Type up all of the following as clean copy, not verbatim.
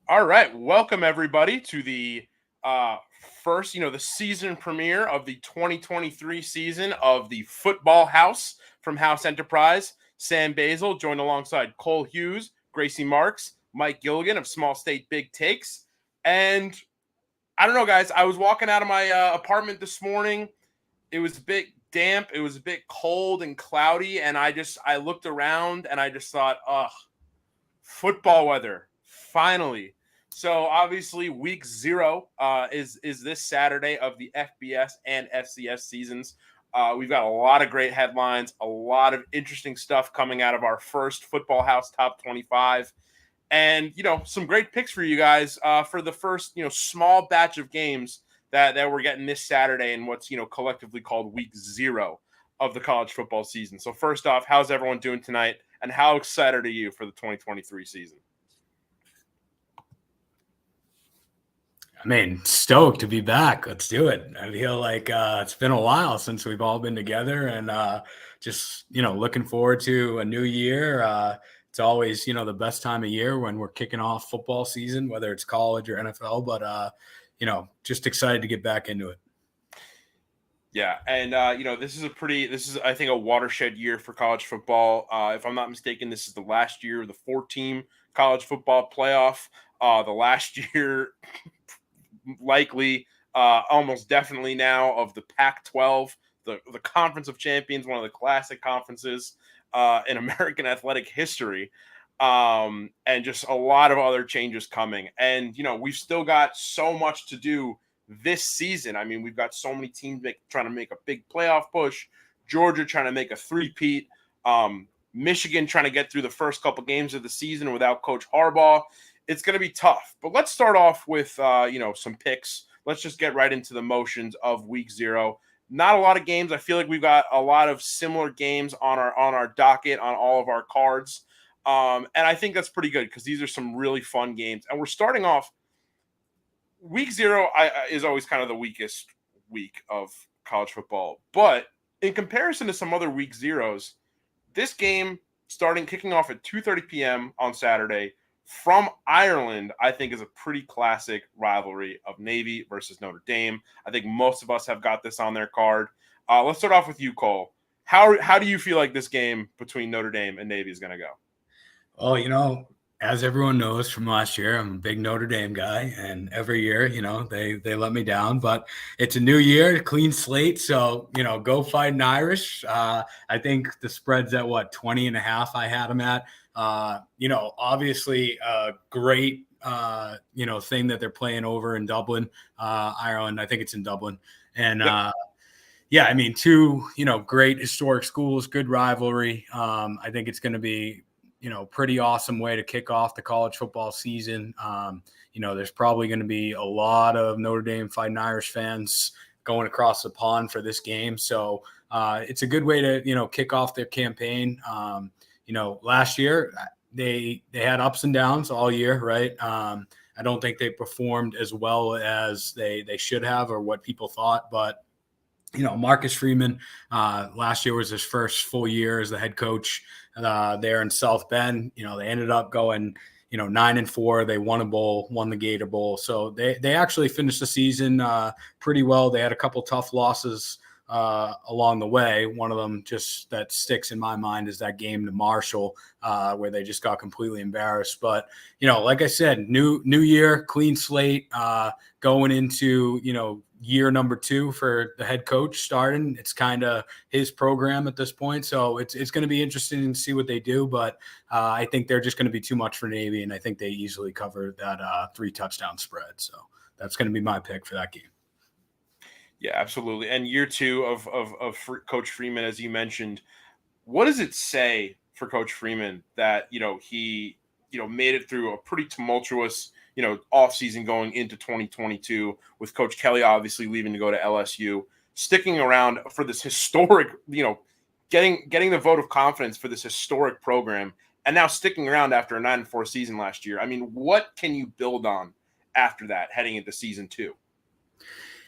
All right, welcome everybody to the first, the season premiere of the 2023 season of the Football House from House Enterprise. Sam Basil, joined alongside Cole Hughes, Gracie Marks, Mike Gilligan of Small State Big Takes, and I don't know, guys. I was walking out of my apartment this morning. It was a bit damp. It was a bit cold and cloudy, and I looked around and I just thought, ugh, football weather finally. So obviously week 0 is this Saturday of the FBS and FCS seasons. We've got a lot of great headlines, a lot of interesting stuff coming out of our first Football House Top 25, and some great picks for you guys for the first small batch of games that we're getting this Saturday in what's collectively called week 0 of the college football season. So first off, how's everyone doing tonight? And how excited are you for the 2023 season? I mean, stoked to be back. Let's do it. I feel like it's been a while since we've all been together, and just looking forward to a new year. It's always the best time of year when we're kicking off football season, whether it's college or NFL. But just excited to get back into it. Yeah, and this is I think a watershed year for college football. If I'm not mistaken, this is the last year of the 4-team college football playoff. The last year, likely, almost definitely now, of the Pac-12, the Conference of Champions, one of the classic conferences in American athletic history, and just a lot of other changes coming. And we've still got so much to do this season. I mean, we've got so many teams trying to make a big playoff push. Georgia trying to make a three-peat. Michigan trying to get through the first couple games of the season without Coach Harbaugh. It's going to be tough. But let's start off with some picks. Let's just get right into the motions of week 0. Not a lot of games. I feel like we've got a lot of similar games on our docket, on all of our cards. And I think that's pretty good because these are some really fun games. And we're starting off week 0 is always kind of the weakest week of college football. But in comparison to some other week 0s, this game kicking off at 2:30 p.m. on Saturday from Ireland, I think is a pretty classic rivalry of Navy versus Notre Dame. I think most of us have got this on their card. Let's start off with you, Cole. How do you feel like this game between Notre Dame and Navy is going to go? Well, as everyone knows from last year, I'm a big Notre Dame guy, and every year, they let me down. But it's a new year, clean slate, so go Fighting Irish. I think the spread's at 20.5. I had them at. Obviously, a great thing that they're playing over in Dublin, Ireland. I think it's in Dublin, and yeah, I mean, two great historic schools, good rivalry. I think it's going to be pretty awesome way to kick off the college football season. There's probably going to be a lot of Notre Dame Fighting Irish fans going across the pond for this game. So it's a good way to, kick off their campaign. Last year they had ups and downs all year, right? I don't think they performed as well as they should have or what people thought, but Marcus Freeman, last year was his first full year as the head coach there in South Bend. They ended up going, 9-4. They won a bowl, won the Gator Bowl. So they actually finished the season pretty well. They had a couple tough losses along the way. One of them just that sticks in my mind is that game to Marshall where they just got completely embarrassed. But, like I said, new year, clean slate going into, year number 2 for the head coach starting. It's kind of his program at this point. So it's going to be interesting to see what they do. But I think they're just going to be too much for Navy. And I think they easily cover that 3-touchdown spread. So that's going to be my pick for that game. Yeah, absolutely. And year 2 of Coach Freeman, as you mentioned, what does it say for Coach Freeman that, he, made it through a pretty tumultuous offseason going into 2022 with Coach Kelly obviously leaving to go to LSU, sticking around for this historic, getting the vote of confidence for this historic program, and now sticking around after a 9-4 season last year. I mean, what can you build on after that heading into season 2?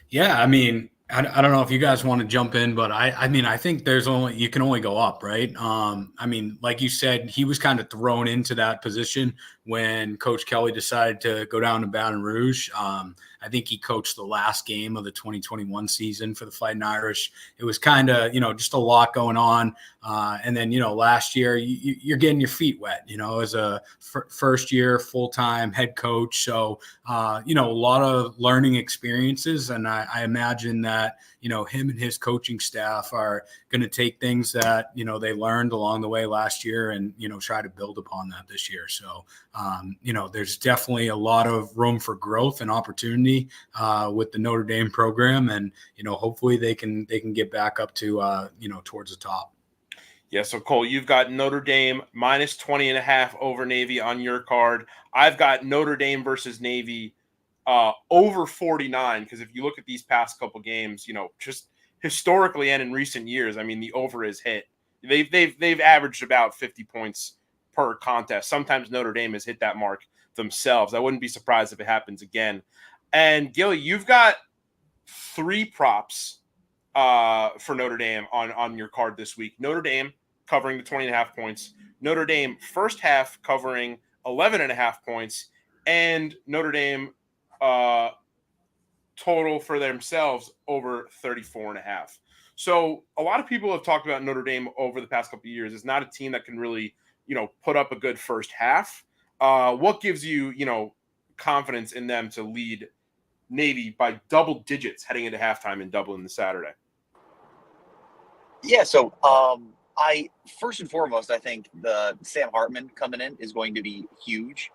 Yeah, I mean, I don't know if you guys want to jump in, but I mean, I think you can only go up, right? I mean, like you said, he was kind of thrown into that position when Coach Kelly decided to go down to Baton Rouge. I think he coached the last game of the 2021 season for the Fighting Irish. It was kind of, just a lot going on. And then, last year you're getting your feet wet, as a first year full-time head coach. So, a lot of learning experiences. And I imagine that, him and his coaching staff are going to take things that, they learned along the way last year and, try to build upon that this year. So, there's definitely a lot of room for growth and opportunity with the Notre Dame program. And, hopefully they can get back up to, towards the top. Yeah, so Cole, you've got Notre Dame minus 20.5 over Navy on your card. I've got Notre Dame versus Navy over 49, because if you look at these past couple games, just historically and in recent years, I mean, the over is hit. They've averaged about 50 points per contest. Sometimes Notre Dame has hit that mark themselves. I wouldn't be surprised if it happens again. And Gilly, you've got 3 props for Notre Dame on your card this week. Notre Dame covering the 20.5 points. Notre Dame first half covering 11.5 points, and Notre Dame total for themselves over 34.5. So a lot of people have talked about Notre Dame over the past couple of years. It's not a team that can really, put up a good first half. What gives you, confidence in them to lead Navy by double digits heading into halftime in Dublin this Saturday? Yeah, so I first and foremost, I think the Sam Hartman coming in is going to be huge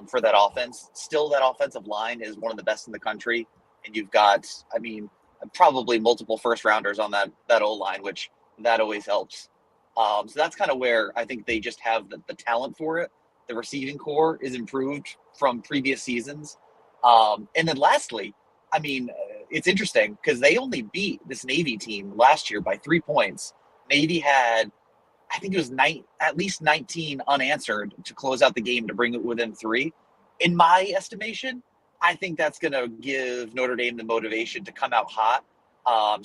for that offense. Still, that offensive line is one of the best in the country, and you've got, I mean, probably multiple first rounders on that O line, which that always helps. So that's kind of where I think they just have the talent for it. The receiving core is improved from previous seasons, and then lastly, I mean, it's interesting because they only beat this Navy team last year by 3 points. Navy had, I think it was at least 19 unanswered to close out the game to bring it within 3. In my estimation, I think that's going to give Notre Dame the motivation to come out hot.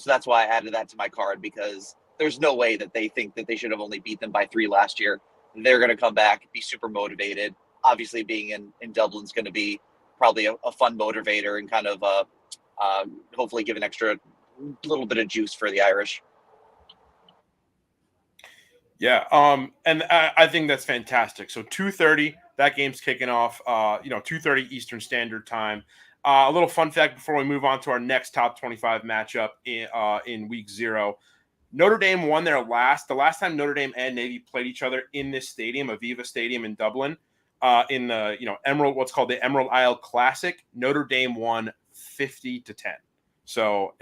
So that's why I added that to my card, because there's no way that they think that they should have only beat them by 3 last year. They're going to come back, be super motivated. Obviously, being in Dublin is going to be probably a fun motivator and kind of hopefully give an extra little bit of juice for the Irish. Yeah, and I think that's fantastic. So 2:30, that game's kicking off. 2:30 Eastern Standard Time. A little fun fact before we move on to our next top 25 matchup in Week 0. Notre Dame won the last time Notre Dame and Navy played each other in this stadium, Aviva Stadium in Dublin, in the what's called the Emerald Isle Classic. Notre Dame won 50-10. So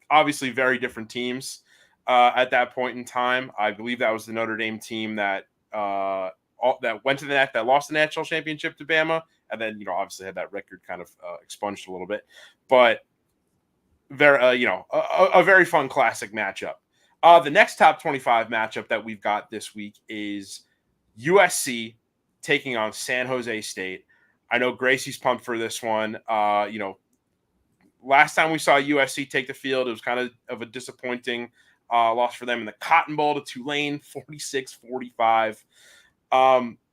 obviously very different teams at that point in time. I believe that was the Notre Dame team that went to that lost the national championship to Bama, and then obviously had that record kind of expunged a little bit, but very a very fun classic matchup. The next top 25 matchup that we've got this week is USC taking on San Jose State. I know Gracie's pumped for this one. Last time we saw USC take the field, it was kind of a disappointing loss for them in the Cotton Bowl to Tulane, 46-45.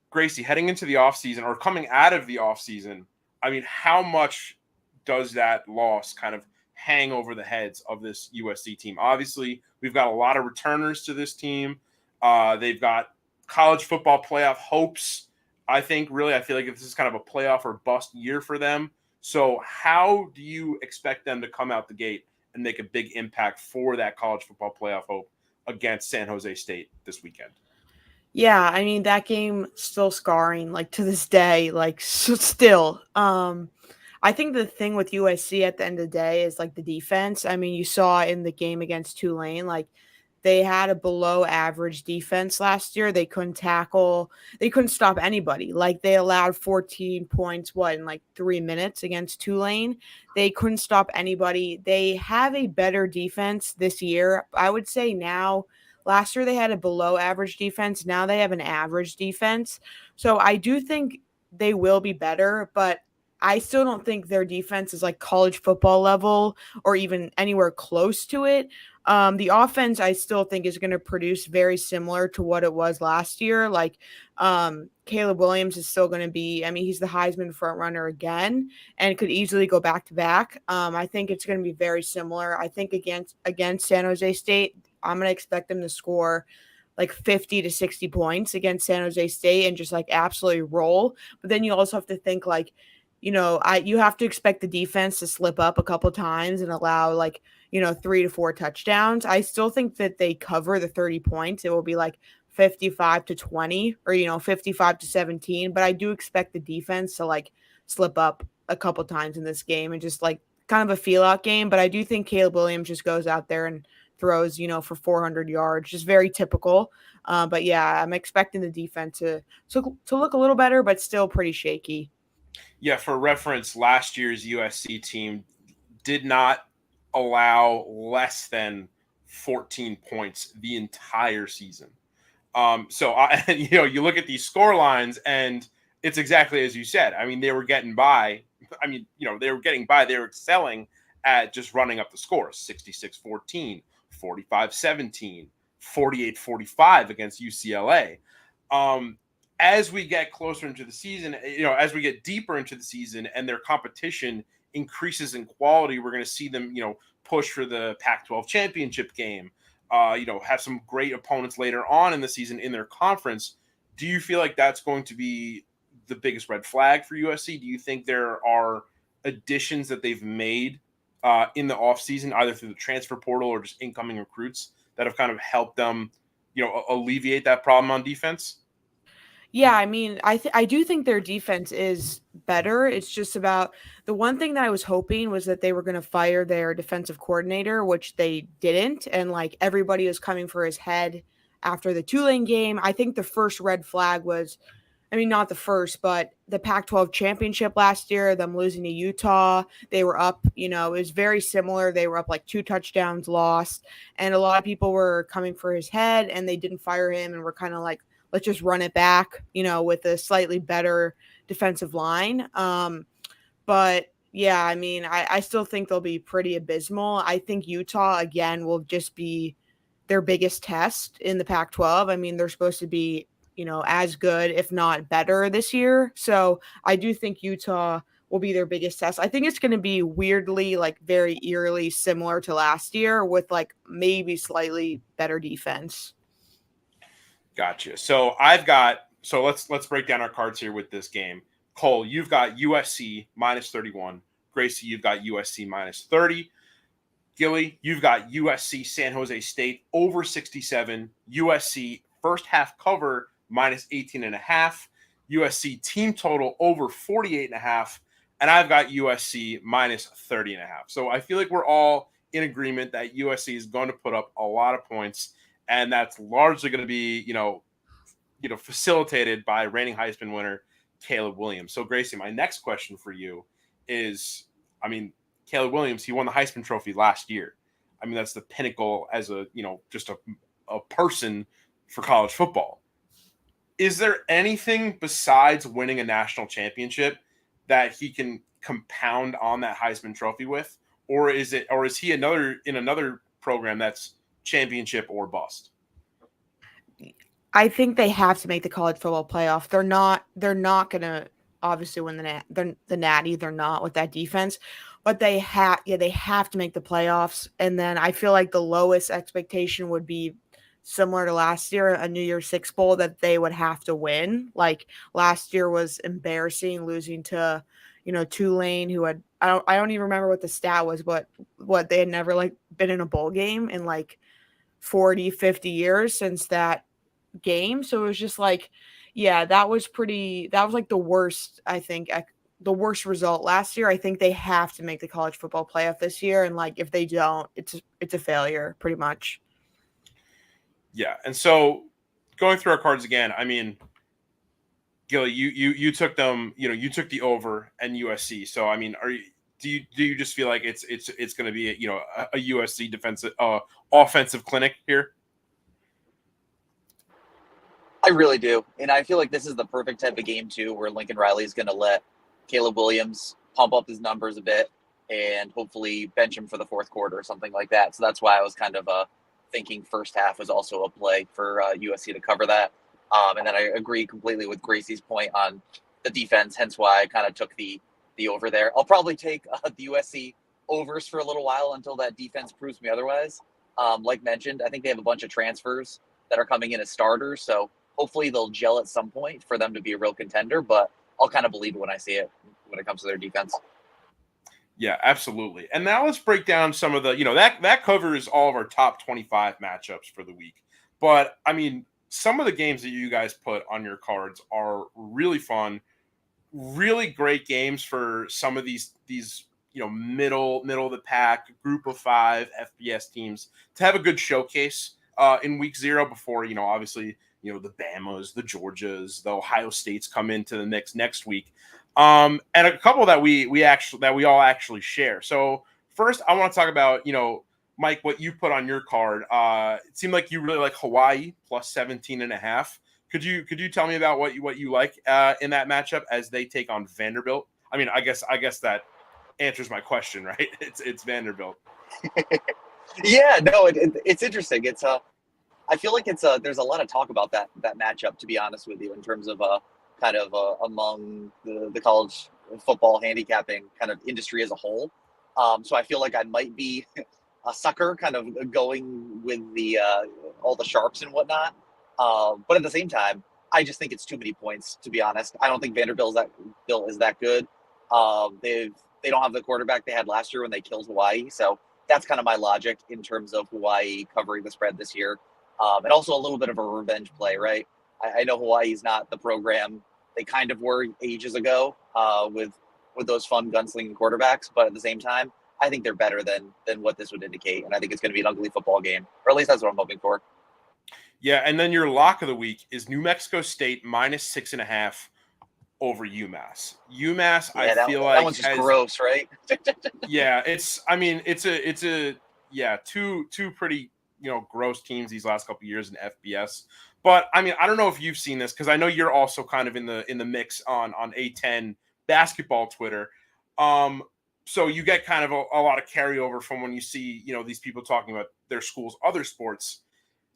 Gracie, heading into the offseason or coming out of the offseason, I mean, how much does that loss kind of hang over the heads of this USC team? Obviously, we've got a lot of returners to this team. They've got college football playoff hopes. I feel like this is kind of a playoff or bust year for them. So how do you expect them to come out the gate and make a big impact for that college football playoff hope against San Jose State this weekend? Yeah, I mean, that game still scarring, like, to this day, like, still. I think the thing with USC at the end of the day is, like, the defense. I mean, you saw in the game against Tulane, like, they had a below average defense last year. They couldn't tackle. They couldn't stop anybody. Like, they allowed 14 points, in like 3 minutes against Tulane. They couldn't stop anybody. They have a better defense this year. I would say now, last year they had a below average defense. Now they have an average defense. So I do think they will be better, but I still don't think their defense is like college football level or even anywhere close to it. The offense I still think is going to produce very similar to what it was last year. Like Caleb Williams is still going to be, I mean, he's the Heisman front runner again and could easily go back to back. I think it's going to be very similar. I think against San Jose State, I'm going to expect them to score like 50 to 60 points against San Jose State and just like absolutely roll. But then you also have to think like, you have to expect the defense to slip up a couple times and allow like, 3 to 4 touchdowns. I still think that they cover the 30 points. It will be like 55 to 20 or 55 to 17, but I do expect the defense to like slip up a couple times in this game and just like kind of a feel out game, but I do think Caleb Williams just goes out there and throws, for 400 yards, just very typical. But yeah, I'm expecting the defense to look a little better, but still pretty shaky. Yeah, for reference, last year's USC team did not allow less than 14 points the entire season. So you look at these score lines, and it's exactly as you said. I mean, they were getting by. I mean, they were getting by. They were excelling at just running up the scores: 66-14, 45-17, 48-45 against UCLA. As we get closer into the season, as we get deeper into the season and their competition increases in quality, we're going to see them, push for the Pac-12 championship game, have some great opponents later on in the season in their conference. Do you feel like that's going to be the biggest red flag for USC? Do you think there are additions that they've made in the offseason, either through the transfer portal or just incoming recruits, that have kind of helped them, alleviate that problem on defense? Yeah, I mean, I do think their defense is better. It's just about the one thing that I was hoping was that they were going to fire their defensive coordinator, which they didn't, and like everybody was coming for his head after the Tulane game. I think the first red flag was, I mean, not the first, but the Pac-12 championship last year, them losing to Utah. They were up, it was very similar. They were up like 2 touchdowns lost, and a lot of people were coming for his head, and they didn't fire him, and were kind of like, let's just run it back, with a slightly better defensive line. But yeah, I mean, I still think they'll be pretty abysmal. I think Utah, again, will just be their biggest test in the Pac-12. I mean, they're supposed to be, as good, if not better this year. So I do think Utah will be their biggest test. I think it's going to be weirdly, like very eerily similar to last year with like maybe slightly better defense. Gotcha. So let's break down our cards here with this game. Cole, you've got USC minus 31. Gracie, you've got USC minus 30. Gilly, you've got USC San Jose State over 67. USC first half cover minus 18.5. USC team total over 48.5. And I've got USC minus 30.5. So I feel like we're all in agreement that USC is going to put up a lot of points. And that's largely going to be, facilitated by reigning Heisman winner Caleb Williams. So, Gracie, my next question for you is, I mean, Caleb Williams, he won the Heisman Trophy last year. I mean, that's the pinnacle as just a person for college football. Is there anything besides winning a national championship that he can compound on that Heisman Trophy with, or is he in another program that's championship or bust? I think they have to make the college football playoff. They're not going to obviously win the Natty. They're not with that defense, but they have to make the playoffs. And then I feel like the lowest expectation would be similar to last year, a New Year's Six Bowl that they would have to win. Like last year was embarrassing, losing to, Tulane, who had, I don't even remember what the stat was, but what they had never like been in a bowl game in like 40, 50 years since that game. So it was just like, yeah, that was like the worst, I think, the worst result last year. I think they have to make the college football playoff this year. And like, if they don't, it's a failure pretty much. Yeah. And so going through our cards again, I mean, Gilly, you took them, you took the over and USC. So, I mean, do you just feel like it's going to be, a USC defensive, offensive clinic here? I really do. And I feel like this is the perfect type of game, too, where Lincoln Riley is going to let Caleb Williams, pump up his numbers a bit, and hopefully bench him for the fourth quarter or something like that. So that's why I was kind of thinking first half was also a play for USC to cover that. And then I agree completely with Gracie's point on the defense, hence why I kind of took the over there. I'll probably take the USC overs for a little while until that defense proves me otherwise. Like mentioned, I think they have a bunch of transfers that are coming in as starters, so hopefully they'll gel at some point for them to be a real contender, but I'll kind of believe it when I see it when it comes to their defense. Yeah, absolutely. And now let's break down some of the, that covers all of our top 25 matchups for the week. But I mean, some of the games that you guys put on your cards are really fun, really great games for some of these middle of the pack group of 5 FBS teams to have a good showcase in week 0 before, obviously, the Bamas, the Georgias, the Ohio States come into the mix next week. And a couple that we all actually share. So first I want to talk about, Mike, what you put on your card. It seemed like you really like Hawaii plus 17.5. Could you tell me about what you like in that matchup as they take on Vanderbilt? I mean, I guess that answers my question, right? It's Vanderbilt. Yeah, no, it's interesting. It's I feel like it's there's a lot of talk about that matchup, to be honest with you, in terms of kind of among the college football handicapping kind of industry as a whole. So I feel like I might be a sucker kind of going with the all the sharps and whatnot. But at the same time, I just think it's too many points, to be honest. I don't think Vanderbilt is that good. They don't have the quarterback they had last year when they killed Hawaii. So that's kind of my logic in terms of Hawaii covering the spread this year. And also a little bit of a revenge play, right? I know Hawaii's not the program they kind of were ages ago with those fun gunslinging quarterbacks. But at the same time, I think they're better than what this would indicate. And I think it's going to be an ugly football game, or at least that's what I'm hoping for. Yeah, and then your lock of the week is New Mexico State minus 6.5 over UMass. UMass, Yeah, I feel like that one's just gross, right? Yeah, it's two pretty gross teams these last couple of years in FBS. But I mean, I don't know if you've seen this because I know you're also kind of in the mix on A10 basketball Twitter. So you get kind of a lot of carryover from when you see these people talking about their school's other sports.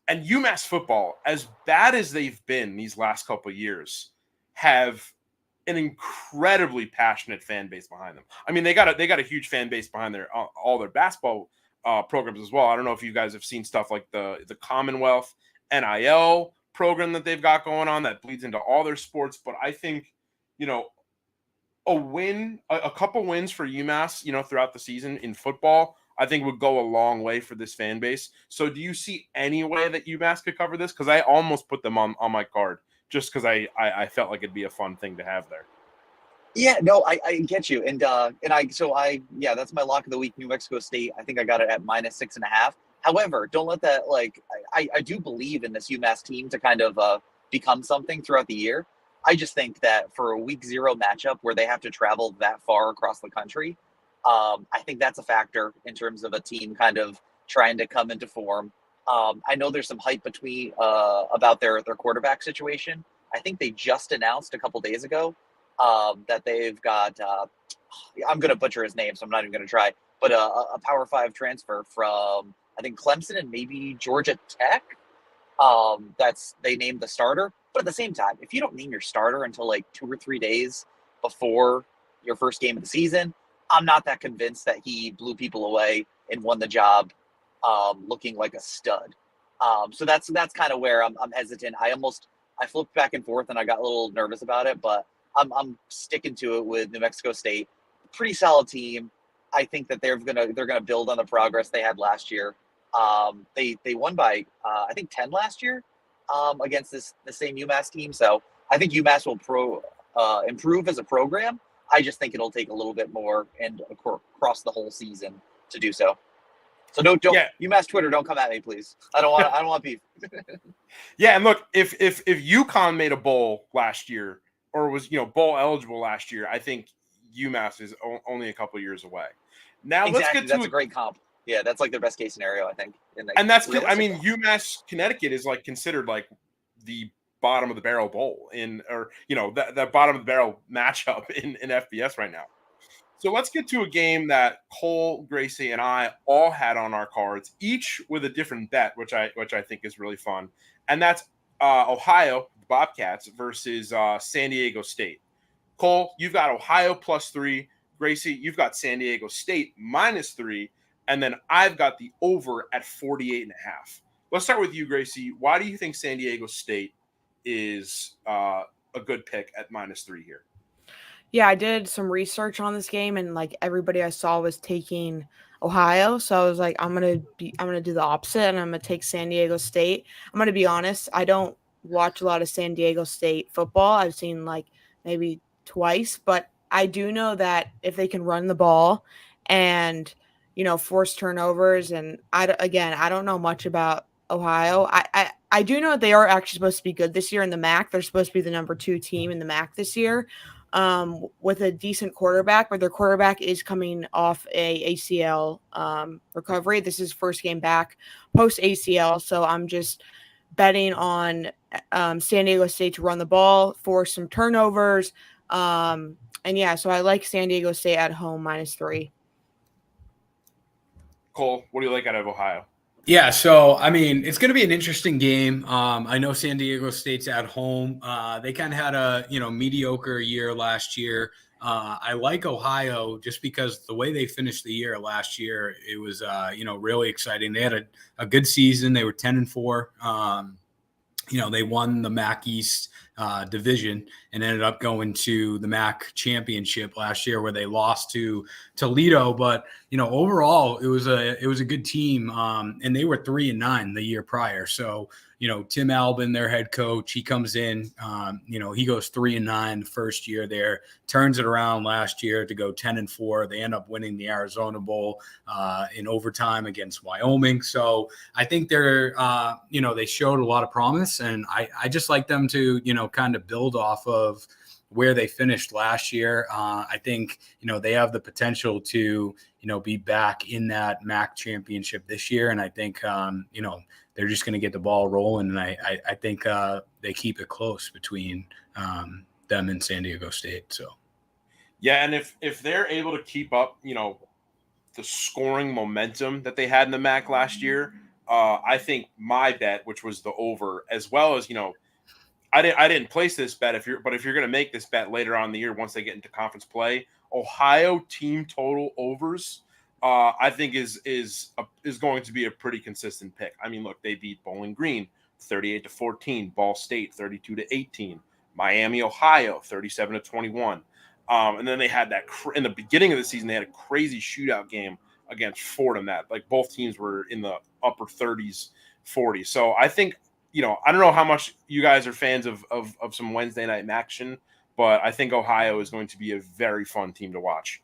And UMass football, as bad as they've been these last couple of years, have an incredibly passionate fan base behind them. I mean, they got a huge fan base behind all their basketball programs as well. I don't know if you guys have seen stuff like the Commonwealth NIL program that they've got going on that bleeds into all their sports. But I think, a couple wins for UMass, throughout the season in football, I think would go a long way for this fan base. So do you see any way that UMass could cover this? Because I almost put them on my card just because I felt like it'd be a fun thing to have there. Yeah, no, I get you. And that's my lock of the week, New Mexico State. I think I got it at minus 6.5. However, don't let that I do believe in this UMass team to kind of become something throughout the year. I just think that for a week 0 matchup where they have to travel that far across the country, I think that's a factor in terms of a team kind of trying to come into form. I know there's some hype about their quarterback situation. I think they just announced a couple days ago that they've got, I'm going to butcher his name, so I'm not even going to try, but a Power 5 transfer from, I think, Clemson and maybe Georgia Tech. They named the starter. But at the same time, if you don't name your starter until like 2 or 3 days before your first game of the season, I'm not that convinced that he blew people away and won the job looking like a stud. So that's kind of where I'm hesitant. I flipped back and forth and I got a little nervous about it, but I'm sticking to it with New Mexico State. Pretty solid team. I think that they're gonna build on the progress they had last year. They won by I think 10 last year against the same UMass team. So I think UMass will improve as a program. I just think it'll take a little bit more and across the whole season to do so. So don't UMass Twitter, don't come at me, please. I don't want beef. Yeah, and look, if UConn made a bowl last year or was bowl eligible last year, I think UMass is only a couple years away. Now exactly. Let's get to a great comp. Yeah, that's like their best case scenario, I think. And that's, I mean, UMass Connecticut is like considered like the bottom of the barrel bowl that bottom of the barrel matchup in FBS right now. So let's get to a game that Cole, Gracie, and I all had on our cards, each with a different bet, which I think is really fun, and that's Ohio Bobcats versus San Diego State. Cole, you've got Ohio +3. Gracie, you've got San Diego State -3, and then I've got the over at 48.5. Let's start with you, Gracie. Why do you think San Diego State is a good pick at -3 here? Yeah, I did some research on this game, and like everybody I saw was taking Ohio, so I was like, I'm gonna do the opposite, and I'm gonna take San Diego State. I'm gonna be honest, I don't watch a lot of San Diego State football. I've seen like maybe twice, but I do know that if they can run the ball and force turnovers, and I don't know much about Ohio. I do know that they are actually supposed to be good this year in the MAC. They're supposed to be the number 2 team in the MAC this year, with a decent quarterback, but their quarterback is coming off a ACL recovery. This is first game back post ACL, so I'm just betting on San Diego State to run the ball, force some turnovers, and yeah, so I like San Diego State at home -3. Cole, what do you like out of Ohio? Yeah, so I mean, it's going to be an interesting game. I know San Diego State's at home. They kind of had a mediocre year last year. I like Ohio just because the way they finished the year last year, it was really exciting. They had a good season. They were 10-4. They won the MAC East division and ended up going to the MAC championship last year, where they lost to Toledo. But overall, it was a good team, and they were 3-9 the year prior. So Tim Albin, their head coach, he comes in. He goes 3-9 the first year there, turns it around last year to go 10-4. They end up winning the Arizona Bowl in overtime against Wyoming. So I think they're they showed a lot of promise, and I just like them to kind of build off of where they finished last year. I think they have the potential to be back in that MAC championship this year, and I think they're just going to get the ball rolling, and I think they keep it close between them and San Diego State. So yeah, and if they're able to keep up the scoring momentum that they had in the MAC last year, I think my bet, which was the over, as well as I didn't place this bet. If you're going to make this bet later on in the year, once they get into conference play, Ohio team total overs, I think is going to be a pretty consistent pick. I mean, look, they beat Bowling Green 38-14, Ball State 32-18, Miami, Ohio 37-21, and then they had that in the beginning of the season they had a crazy shootout game against Fordham that like both teams were in the upper 30s, 40s. So I think. I don't know how much you guys are fans of some Wednesday night action, but I think Ohio is going to be a very fun team to watch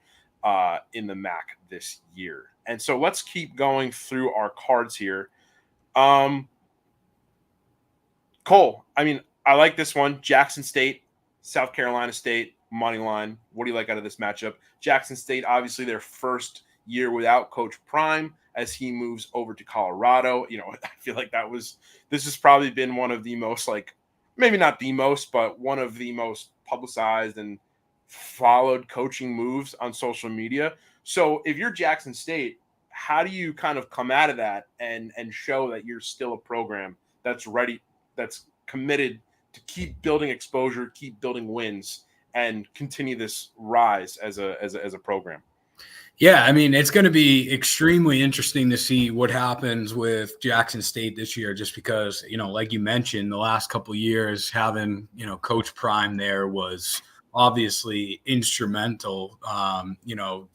in the MAC this year. And so let's keep going through our cards here. Cole, I mean, I like this one. Jackson State, South Carolina State, money line. What do you like out of this matchup? Jackson State, obviously their first year without Coach Prime as he moves over to Colorado. I feel like this has probably been one of the most, like, maybe not the most, but one of the most publicized and followed coaching moves on social media. So if you're Jackson State, how do you kind of come out of that and show that you're still a program that's ready, that's committed to keep building exposure, keep building wins, and continue this rise as a program? Yeah, I mean, it's going to be extremely interesting to see what happens with Jackson State this year, just because, like you mentioned, the last couple of years having, Coach Prime there was obviously instrumental,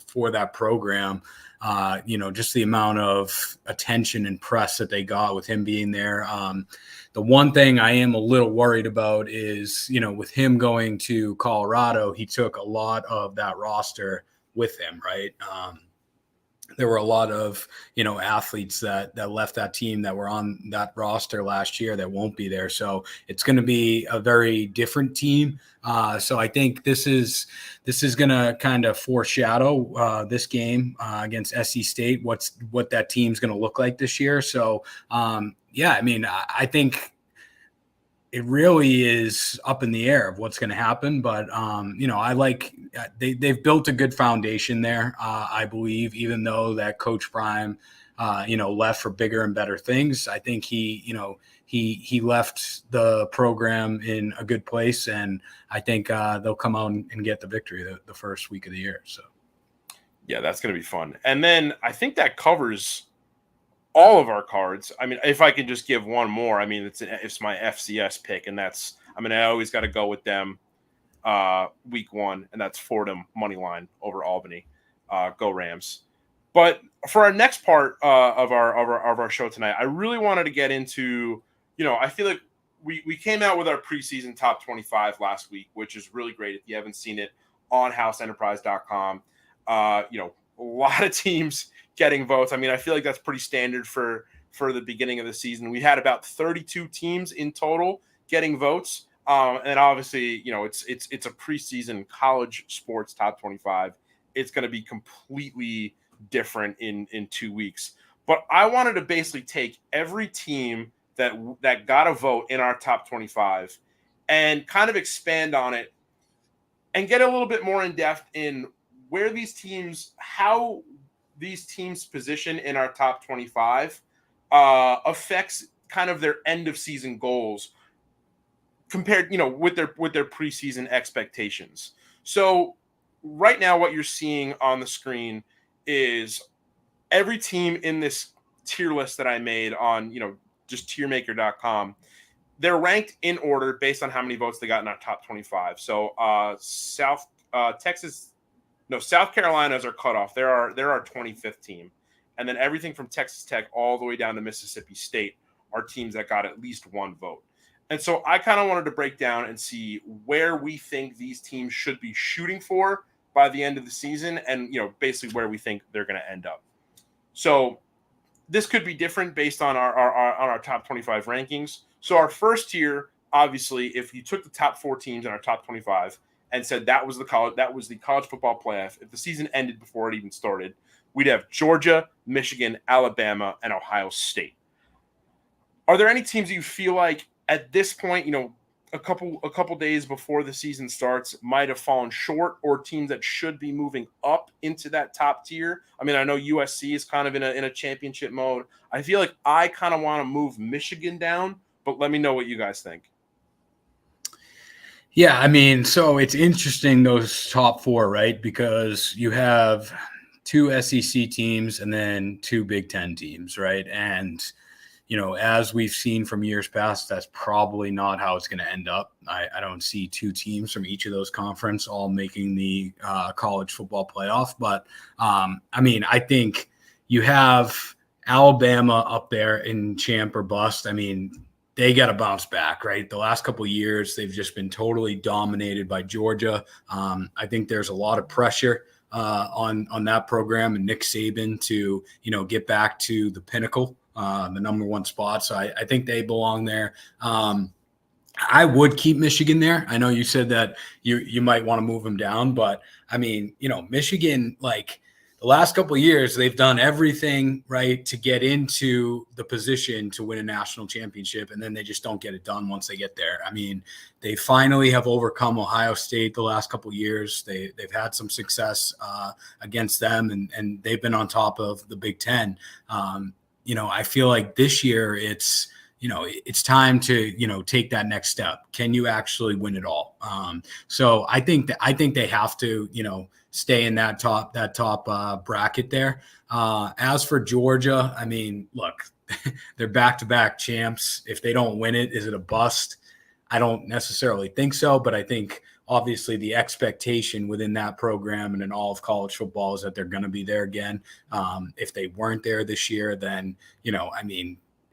for that program. Just the amount of attention and press that they got with him being there. The one thing I am a little worried about is, with him going to Colorado, he took a lot of that roster with him, right? There were a lot of, athletes that left that team that were on that roster last year that won't be there. So it's going to be a very different team. So I think this is going to kind of foreshadow this game against SC State, what that team's going to look like this year. So, I mean, I think it really is up in the air of what's going to happen. But, I like they've built a good foundation there, I believe, even though that Coach Prime, left for bigger and better things. I think he left the program in a good place, and I think they'll come out and get the victory the first week of the year. So, yeah, that's going to be fun. And then I think that covers all of our cards. I mean, if I can just give one more, I mean, it's my FCS pick, and I always got to go with them week 1, and that's Fordham money line over Albany. Go Rams. But for our next part of our show tonight, I really wanted to get into, I feel like we came out with our preseason top 25 last week, which is really great. If you haven't seen it, on houseenterprise.com. A lot of teams getting votes. I mean, I feel like that's pretty standard for the beginning of the season. We had about 32 teams in total getting votes. And obviously, it's a preseason college sports top 25. It's going to be completely different in 2 weeks. But I wanted to basically take every team that got a vote in our top 25 and kind of expand on it and get a little bit more in depth in how these teams' position in our top 25 affects kind of their end of season goals compared, with their preseason expectations. So right now, what you're seeing on the screen is every team in this tier list that I made on, just tiermaker.com. They're ranked in order based on how many votes they got in our top 25. So South Carolina is our cutoff. They're our 25th team. And then everything from Texas Tech all the way down to Mississippi State are teams that got at least one vote. And so I kind of wanted to break down and see where we think these teams should be shooting for by the end of the season and, basically where we think they're going to end up. So this could be different based on our top 25 rankings. So our first tier, obviously, if you took the top 4 teams in our top 25 and said that was the college football playoff, if the season ended before it even started, we'd have Georgia, Michigan, Alabama, and Ohio State. Are there any teams that you feel like at this point, a couple days before the season starts, might have fallen short, or teams that should be moving up into that top tier? I mean, I know USC is kind of in a championship mode. I feel like I kind of want to move Michigan down, but let me know what you guys think. Yeah, I mean, so it's interesting, those top 4, right? Because you have 2 SEC teams and then 2 Big Ten teams, right? And as we've seen from years past, that's probably not how it's going to end up. I don't see 2 teams from each of those conferences all making the college football playoff. But, I think you have Alabama up there in champ or bust. I mean, they got to bounce back, right? The last couple of years, they've just been totally dominated by Georgia. I think there's a lot of pressure on that program and Nick Saban to, get back to the pinnacle. The number 1 spot. So I think they belong there. I would keep Michigan there. I know you said that you might want to move them down, but I mean, Michigan, like the last couple of years, they've done everything right to get into the position to win a national championship, and then they just don't get it done once they get there. I mean, they finally have overcome Ohio State the last couple of years. They've had some success against them, and they've been on top of the Big Ten. I feel like this year it's time to, take that next step. Can you actually win it all? So I think they have to, stay in that top bracket there. As for Georgia, I mean, look, they're back-to-back champs. If they don't win it, is it a bust? I don't necessarily think so, but I think obviously the expectation within that program and in all of college football is that they're going to be there again. If they weren't there this year, then,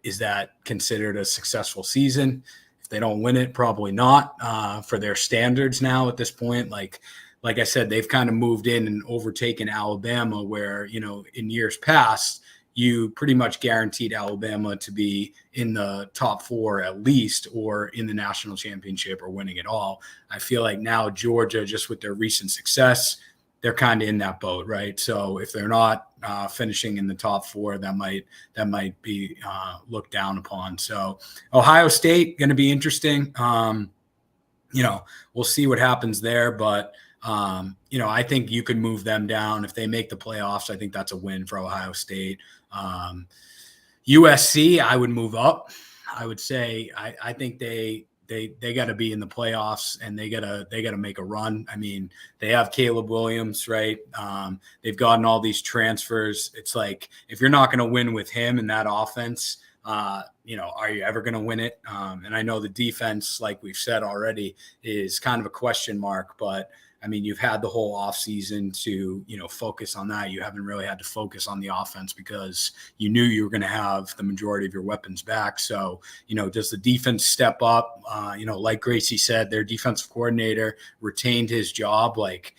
is that considered a successful season? If they don't win it, probably not for their standards now at this point. Like I said, they've kind of moved in and overtaken Alabama where, in years past, you pretty much guaranteed Alabama to be in the top 4 at least, or in the national championship or winning it all. I feel like now Georgia, just with their recent success, they're kind of in that boat, right? So if they're not finishing in the top 4 that might be looked down upon. So Ohio State going to be interesting. We'll see what happens there, but I think you could move them down if they make the playoffs. I think that's a win for Ohio State. USC, I would move up. I would say I think they got to be in the playoffs, and they got to make a run. I mean, they have Caleb Williams, right? They've gotten all these transfers. It's like, if you're not going to win with him in that offense, are you ever going to win it? And I know the defense, like we've said already, is kind of a question mark, but I mean, you've had the whole offseason to, focus on that. You haven't really had to focus on the offense because you knew you were going to have the majority of your weapons back. So, does the defense step up? Like Gracie said, their defensive coordinator retained his job. Like,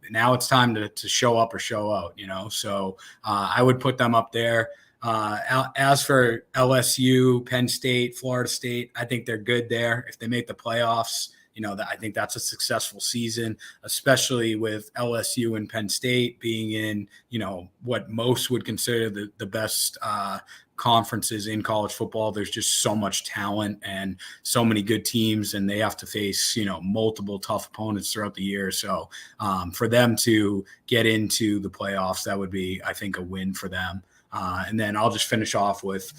now it's time to show up or show out, So I would put them up there. As for LSU, Penn State, Florida State, I think they're good there. If they make the playoffs, I think that's a successful season, especially with LSU and Penn State being in, what most would consider the best conferences in college football. There's just so much talent and so many good teams, and they have to face, multiple tough opponents throughout the year. So for them to get into the playoffs, that would be, I think, a win for them. And then I'll just finish off with,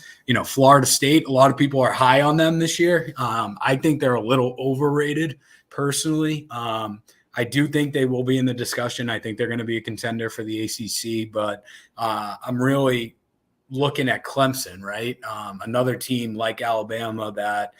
Florida State. A lot of people are high on them this year. I think they're a little overrated personally. I do think they will be in the discussion. I think they're going to be a contender for the ACC, but I'm really looking at Clemson, right? Another team like Alabama that,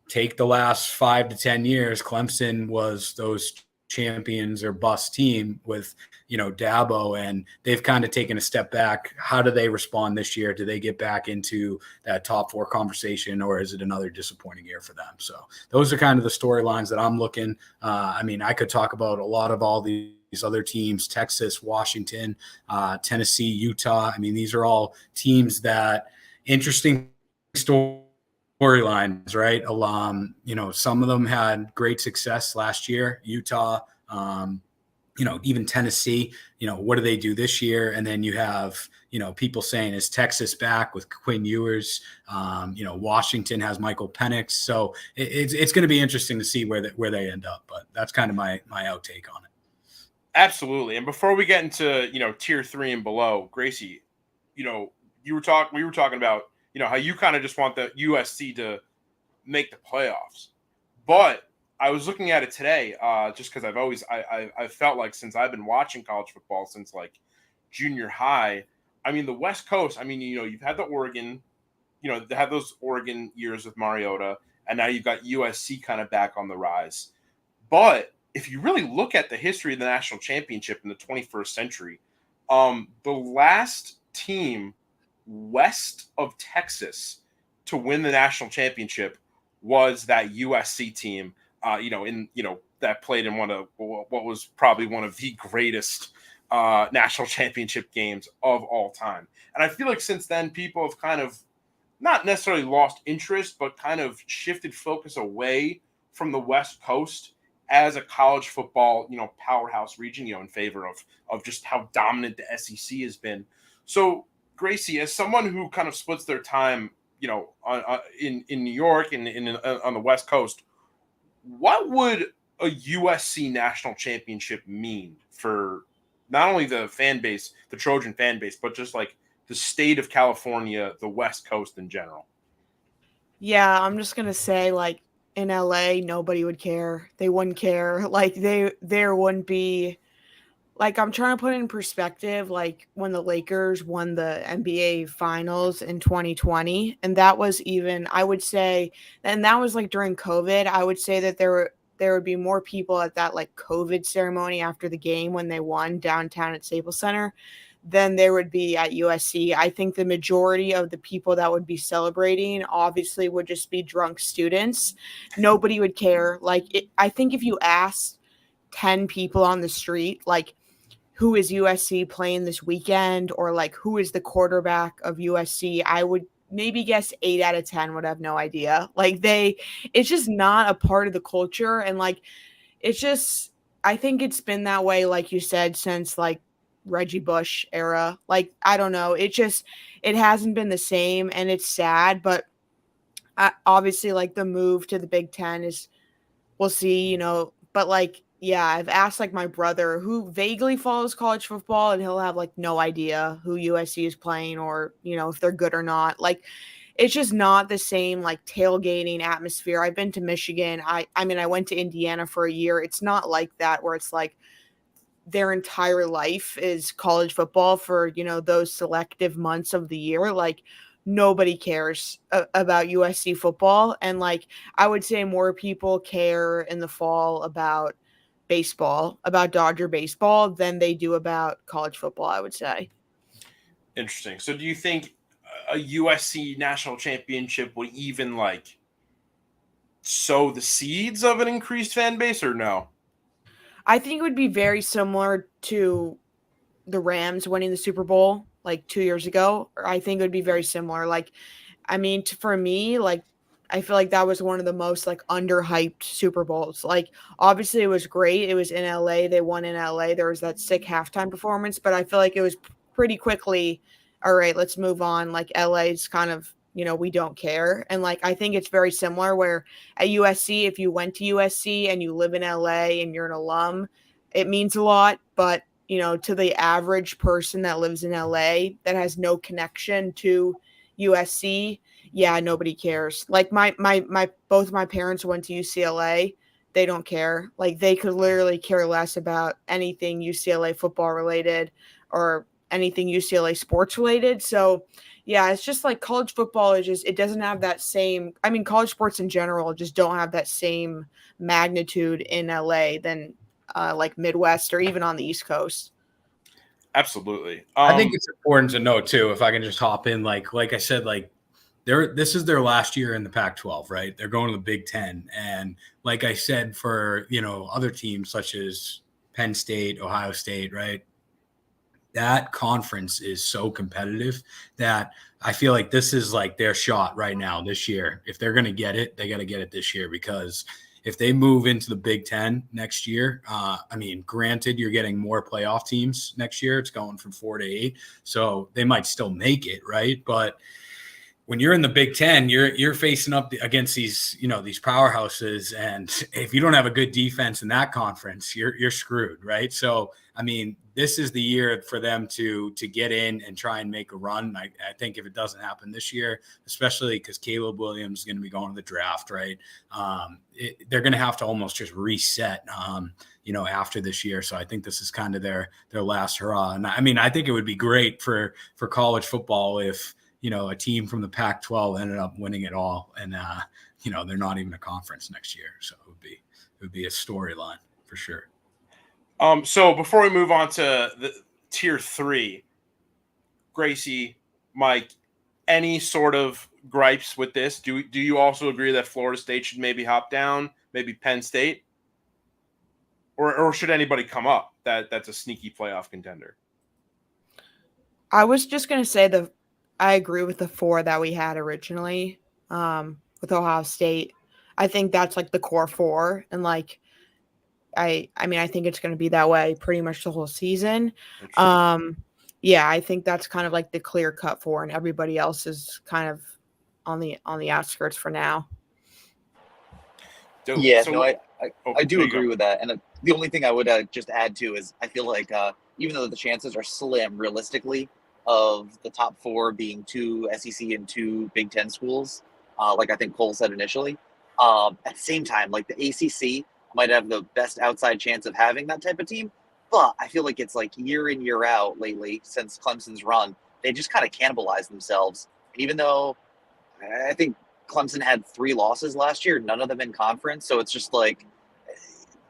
take the last 5 to 10 years, Clemson was those champions or bust team with, Dabo, and they've kind of taken a step back. How do they respond this year? Do they get back into that top 4 conversation, or is it another disappointing year for them? So those are kind of the storylines that I'm looking. I could talk about a lot of all these other teams: Texas, Washington, Tennessee, Utah. These are all teams that interesting storylines, right? Some of them had great success last year. Utah, even Tennessee, what do they do this year? And then you have, people saying, is Texas back with Quinn Ewers? Washington has Michael Penix. So it's going to be interesting to see where they end up. But that's kind of my outtake on it. Absolutely. And before we get into, tier 3 and below, Gracie, we were talking about, how you kind of just want the USC to make the playoffs. But I was looking at it today, just because I've felt like, since I've been watching college football since like junior high, the West Coast, you've had the Oregon, they had those Oregon years with Mariota, and now you've got USC kind of back on the rise. But if you really look at the history of the national championship in the 21st century, the last team west of Texas to win the national championship was that USC team. That played in one of what was probably one of the greatest national championship games of all time. And I feel like since then, people have kind of not necessarily lost interest, but kind of shifted focus away from the West Coast as a college football, powerhouse region, in favor of just how dominant the SEC has been. So, Gracie, as someone who kind of splits their time, in New York and on the West Coast, what would a USC national championship mean for not only the fan base, the Trojan fan base, but just like the state of California, the West Coast in general? Yeah, I'm just going to say, like, in LA, nobody would care. They wouldn't care. Like, there wouldn't be, like, I'm trying to put it in perspective, like when the Lakers won the NBA finals in 2020, and that was even, I would say, and that was like during COVID, I would say that there would be more people at that like COVID ceremony after the game when they won downtown at Staples Center than there would be at USC. I think the majority of the people that would be celebrating obviously would just be drunk students. Nobody would care. I think if you ask 10 people on the street, like, who is USC playing this weekend, or like who is the quarterback of USC, I would maybe guess 8 out of 10 would have no idea. Like, it's just not a part of the culture. And like, it's just, I think it's been that way, like you said, since like Reggie Bush era. Like, I don't know. It hasn't been the same, and it's sad, but obviously, like, the move to the Big Ten we'll see, but like, yeah, I've asked like my brother who vaguely follows college football, and he'll have like no idea who USC is playing or, if they're good or not. Like, it's just not the same like tailgating atmosphere. I've been to Michigan. I mean, I went to Indiana for a year. It's not like that where it's like their entire life is college football for, those selective months of the year. Like, nobody cares about USC football. And like, I would say more people care in the fall about baseball, about Dodger baseball, than they do about college football, I would say. Interesting. So do you think a USC national championship would even like sow the seeds of an increased fan base, or no? I think it would be very similar to the Rams winning the Super Bowl like 2 years ago. I think it would be very similar. Like, I mean, for me, like, I feel like that was one of the most like underhyped Super Bowls. Like, obviously it was great. It was in LA. They won in LA. There was that sick halftime performance, but I feel like it was pretty quickly, all right, let's move on. Like, LA's kind of, we don't care. And like, I think it's very similar where at USC, if you went to USC and you live in LA and you're an alum, it means a lot. But, to the average person that lives in LA that has no connection to USC, yeah, nobody cares. Like, my both my parents went to UCLA. They don't care. Like, they could literally care less about anything UCLA football related or anything UCLA sports related. So yeah, it's just like college football is just, it doesn't have that same, I mean, college sports in general just don't have that same magnitude in LA than like Midwest or even on the East Coast. Absolutely. I think it's important to know too, if I can just hop in, like I said, like this is their last year in the Pac-12, right? They're going to the Big Ten. And like I said, for, other teams such as Penn State, Ohio State, right? That conference is so competitive that I feel like this is like their shot right now this year. If they're going to get it, they got to get it this year, because if they move into the Big Ten next year, I mean, granted, you're getting more playoff teams next year. It's going from 4 to 8. So they might still make it, right? But when you're in the Big Ten, you're facing up against these, these powerhouses. And if you don't have a good defense in that conference, you're screwed, right? So, I mean, this is the year for them to get in and try and make a run. I think if it doesn't happen this year, especially because Caleb Williams is going to be going to the draft, right? They're going to have to almost just reset, after this year. So I think this is kind of their last hurrah. And I mean, I think it would be great for college football if, a team from the Pac-12 ended up winning it all, and they're not even a conference next year. So it would be a storyline for sure. So before we move on to the tier 3, Gracie, Mike, any sort of gripes with this? Do you also agree that Florida State should maybe hop down, maybe Penn State, or should anybody come up that's a sneaky playoff contender? I was just gonna say I agree with the 4 that we had originally with Ohio State. I think that's like the core 4, and like I mean, I think it's going to be that way pretty much the whole season. Yeah, I think that's kind of like the clear cut 4, and everybody else is kind of on the outskirts for now. Yeah, so, no, I do agree with that. And the only thing I would just add to is I feel like even though the chances are slim realistically of the top 4 being 2 SEC and 2 Big Ten schools, like I think Cole said initially, at the same time, like the ACC might have the best outside chance of having that type of team. But I feel like it's like year in, year out lately since Clemson's run, they just kind of cannibalized themselves. And even though I think Clemson had 3 losses last year, none of them in conference. So it's just like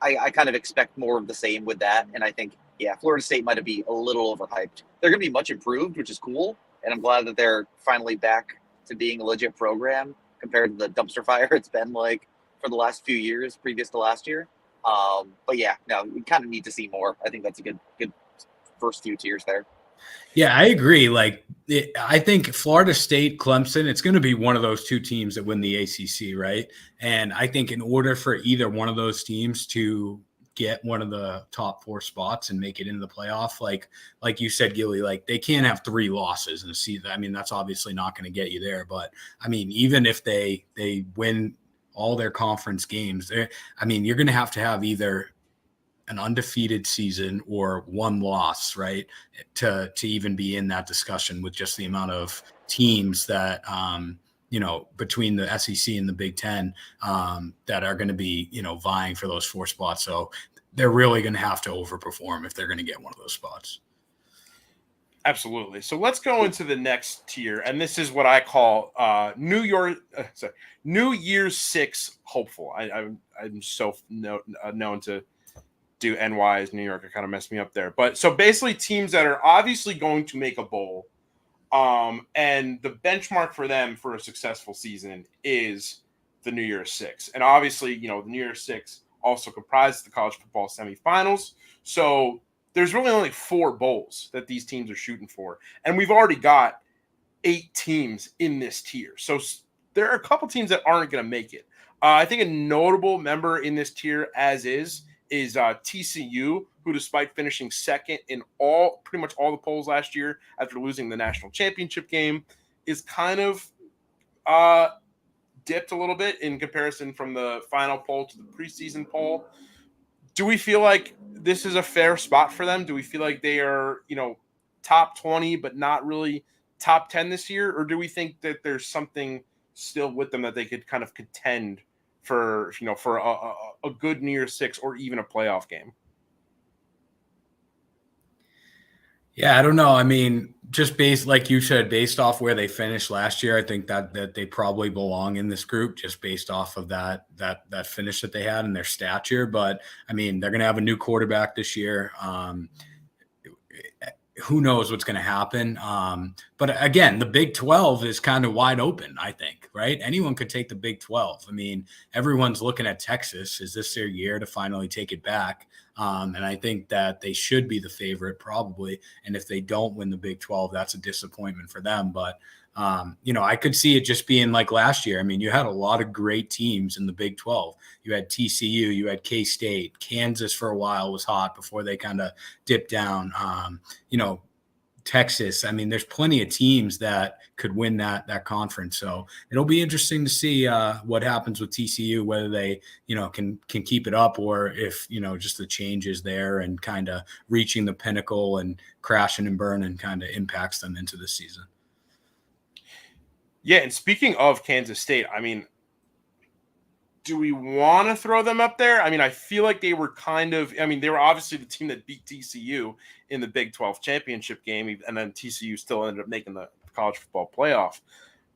I kind of expect more of the same with that. And I think, yeah, Florida State might be a little overhyped. They're going to be much improved, which is cool. And I'm glad that they're finally back to being a legit program compared to the dumpster fire it's been like for the last few years previous to last year. But yeah, no, we kind of need to see more. I think that's a good first few tiers there. Yeah, I agree. Like, I think Florida State, Clemson, it's going to be one of those 2 teams that win the ACC, right? And I think in order for either one of those teams to get one of the top 4 spots and make it into the playoff, like you said, Gilly, like they can't have 3 losses in a season. I mean, that's obviously not going to get you there. But I mean, even if they win all their conference games, I mean, you're going to have either an undefeated season or 1 loss, right, to even be in that discussion with just the amount of teams that between the SEC and the Big Ten that are going to be vying for those 4 spots. So they're really going to have to overperform if they're going to get one of those spots. Absolutely. So let's go into the next tier, and this is what I call New Year's 6 hopeful. I'm so known to do NY as New York. It kind of messed me up there. But so basically teams that are obviously going to make a bowl, and the benchmark for them for a successful season is the New Year's 6. And obviously, the New Year's 6 also comprises the college football semifinals. So there's really only 4 bowls that these teams are shooting for. And we've already got 8 teams in this tier. So there are a couple teams that aren't going to make it. I think a notable member in this tier is TCU, who, despite finishing second in pretty much all the polls last year after losing the national championship game, is kind of dipped a little bit in comparison from the final poll to the preseason poll. Do we feel like this is a fair spot for them? Do we feel like they are, top 20, but not really top 10 this year? Or do we think that there's something still with them that they could kind of contend for a good New Year's 6 or even a playoff game? Yeah, I don't know. I mean, just like you said, based off where they finished last year, I think that they probably belong in this group just based off of that finish that they had and their stature. But I mean, they're going to have a new quarterback this year. Who knows what's going to happen? But again, the Big 12 is kind of wide open, I think, right? Anyone could take the Big 12. I mean, everyone's looking at Texas. Is this their year to finally take it back? And I think that they should be the favorite probably. And if they don't win the Big 12, that's a disappointment for them. But, I could see it just being like last year. I mean, you had a lot of great teams in the Big 12. You had TCU, you had K-State, Kansas for a while was hot before they kind of dipped down. Texas. I mean, there's plenty of teams that could win that conference. So it'll be interesting to see what happens with TCU, whether they, can keep it up or if, just the changes there and kind of reaching the pinnacle and crashing and burning kind of impacts them into the season. Yeah. And speaking of Kansas State, I mean, do we want to throw them up there? I mean, I feel like they were they were obviously the team that beat TCU in the Big 12 championship game, and then TCU still ended up making the college football playoff.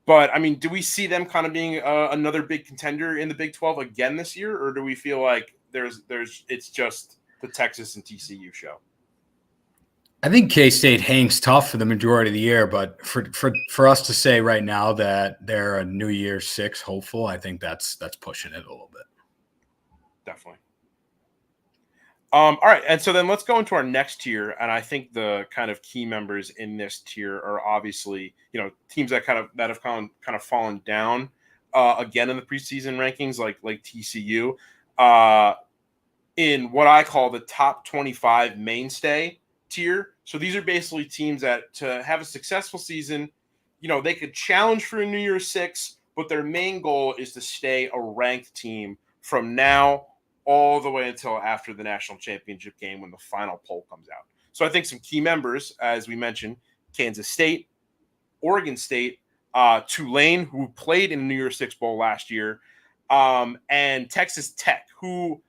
But, I mean, do we see them kind of being another big contender in the Big 12 again this year, or do we feel like it's just the Texas and TCU show? I think K-State hangs tough for the majority of the year, but for us to say right now that they're a New Year's 6 hopeful, I think that's pushing it a little bit. Definitely. All right, and so then let's go into our next tier, and I think the kind of key members in this tier are obviously teams that have kind of fallen down again in the preseason rankings, like TCU, in what I call the top 25 mainstay tier. So these are basically teams that, to have a successful season, they could challenge for a New Year's 6, but their main goal is to stay a ranked team from now all the way until after the national championship game when the final poll comes out. So I think some key members, as we mentioned, Kansas State, Oregon State, Tulane, who played in the New Year's 6 bowl last year, and Texas Tech, who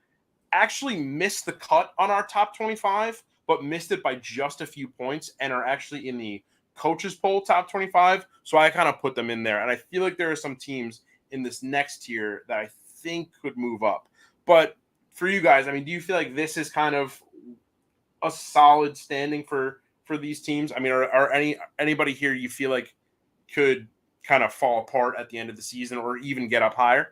actually missed the cut on our top 25, but missed it by just a few points and are actually in the coaches poll top 25. So I kind of put them in there. And I feel like there are some teams in this next tier that I think could move up. But for you guys, I mean, do you feel like this is kind of a solid standing for these teams? I mean, are anybody here you feel like could kind of fall apart at the end of the season or even get up higher?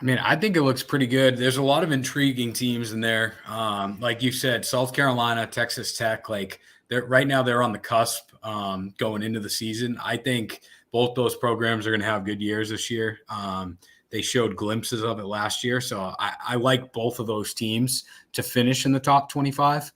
I mean, I think it looks pretty good. There's a lot of intriguing teams in there. Like you said, South Carolina, Texas Tech, right now they're on the cusp going into the season. I think both those programs are going to have good years this year. they showed glimpses of it last year. So I like both of those teams to finish in the top 25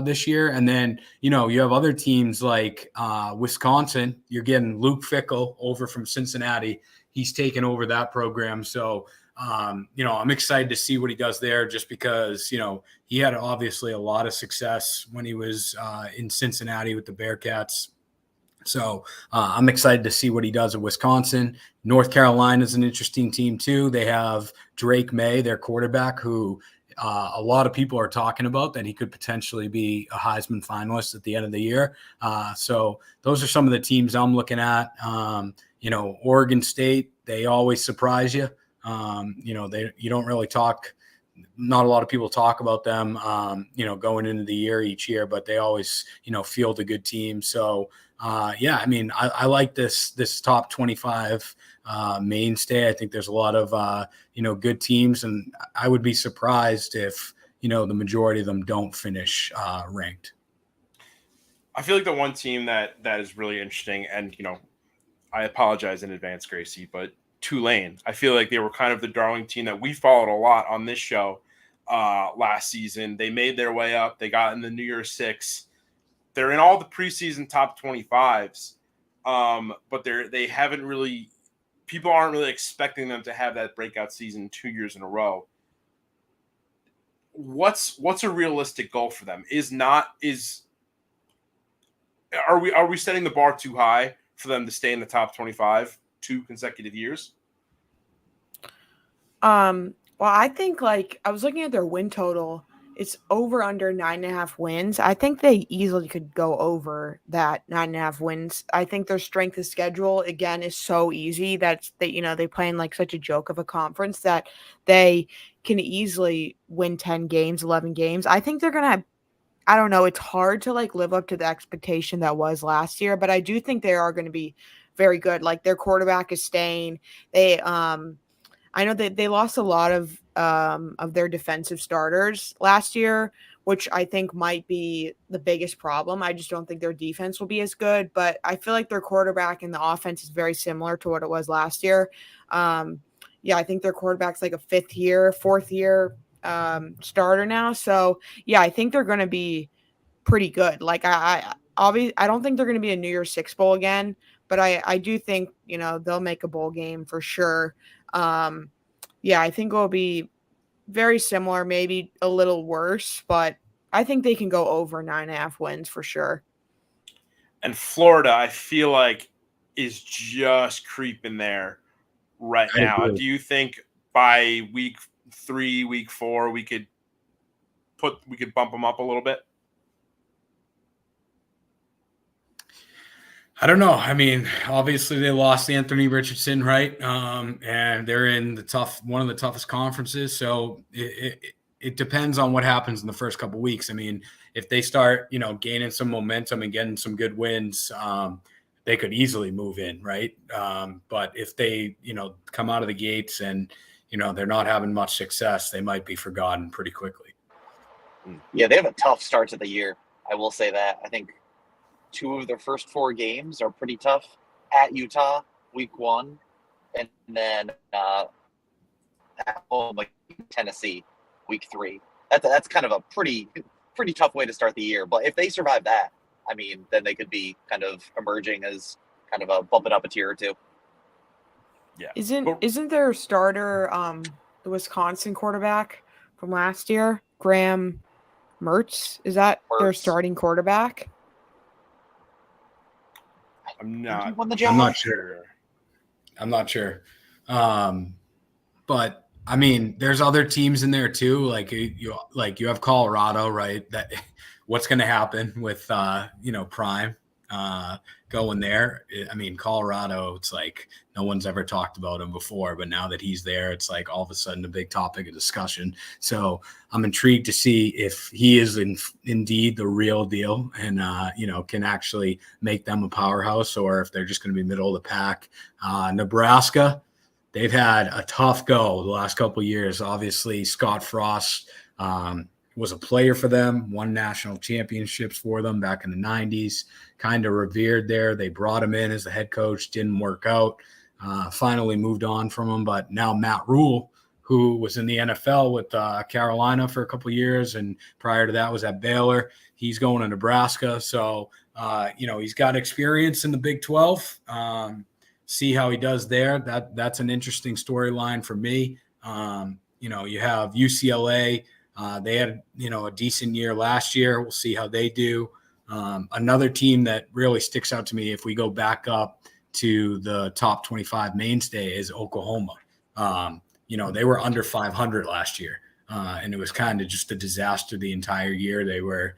this year. And then, you have other teams like Wisconsin. You're getting Luke Fickell over from Cincinnati. He's taken over that program. So, I'm excited to see what he does there just because, he had obviously a lot of success when he was in Cincinnati with the Bearcats. So I'm excited to see what he does at Wisconsin. North Carolina is an interesting team too. They have Drake May, their quarterback, who a lot of people are talking about that he could potentially be a Heisman finalist at the end of the year. So those are some of the teams I'm looking at. Oregon State, they always surprise you. You don't really talk. Not a lot of people talk about them, going into the year each year, but they always, field a good team. So, I like this top 25 mainstay. I think there's a lot of, good teams, and I would be surprised if, the majority of them don't finish ranked. I feel like the one team that is really interesting, and, I apologize in advance, Gracie, but Tulane. I feel like they were kind of the darling team that we followed a lot on this show last season. They made their way up. They got in the New Year's Six. They're in all the preseason top 25s, but they haven't really – people aren't really expecting them to have that breakout season 2 years in a row. What's a realistic goal for them? Are we setting the bar too high for them to stay in the top 25 2 consecutive years? Well, I think I was looking at their win total. It's over under 9.5 wins. I think they easily could go over that 9.5 wins. I think their strength of schedule again is so easy that they play in such a joke of a conference that they can easily win 10 games, 11 games. I think they're gonna. I don't know. It's hard to live up to the expectation that was last year, but I do think they are going to be very good. Their quarterback is staying. They I know that they lost a lot of their defensive starters last year, which I think might be the biggest problem. I just don't think their defense will be as good, but I feel like their quarterback and the offense is very similar to what it was last year. I think their quarterback's a fourth year starter now. So yeah, I think they're going to be pretty good. I don't think they're going to be a New Year's Six bowl again, but I do think, they'll make a bowl game for sure. I think it'll be very similar, maybe a little worse, but I think they can go over 9.5 wins for sure. And Florida, I feel like, is just creeping there right now. Do you think by week 3, week 4, we could bump them up a little bit? I don't know. I mean, obviously they lost Anthony Richardson, right? And they're in one of the toughest conferences. So it depends on what happens in the first couple of weeks. I mean, if they start, gaining some momentum and getting some good wins, they could easily move in, right? But if they, come out of the gates and, they're not having much success, they might be forgotten pretty quickly. Yeah, they have a tough start to the year. I will say that. I think 2 of their first 4 games are pretty tough. At Utah, week 1, and then at home, Tennessee, week 3. That's kind of a pretty tough way to start the year. But if they survive that, I mean, then they could be kind of emerging as kind of a bumping up a tier or 2. Yeah. Isn't their starter the Wisconsin quarterback from last year, Graham Mertz? Is that their starting quarterback? I'm not sure. But I mean, there's other teams in there too. You have Colorado, right? That what's going to happen with Prime going there? I mean, Colorado, it's no one's ever talked about him before, but now that he's there, it's all of a sudden a big topic of discussion. So I'm intrigued to see if he is indeed the real deal and, can actually make them a powerhouse, or if they're just going to be middle of the pack. Nebraska, they've had a tough go the last couple of years. Obviously, Scott Frost was a player for them, won national championships for them back in the 90s, kind of revered there. They brought him in as the head coach, didn't work out. finally moved on from him. But now Matt Rule, who was in the NFL with Carolina for a couple of years, and prior to that was at Baylor, he's going to Nebraska. So, he's got experience in the Big 12. See how he does there. That's an interesting storyline for me. You have UCLA. They had, a decent year last year. We'll see how they do. Another team that really sticks out to me if we go back up to the top 25 mainstay is Oklahoma. They were under 500 last year, and it was kind of just a disaster the entire year. They were,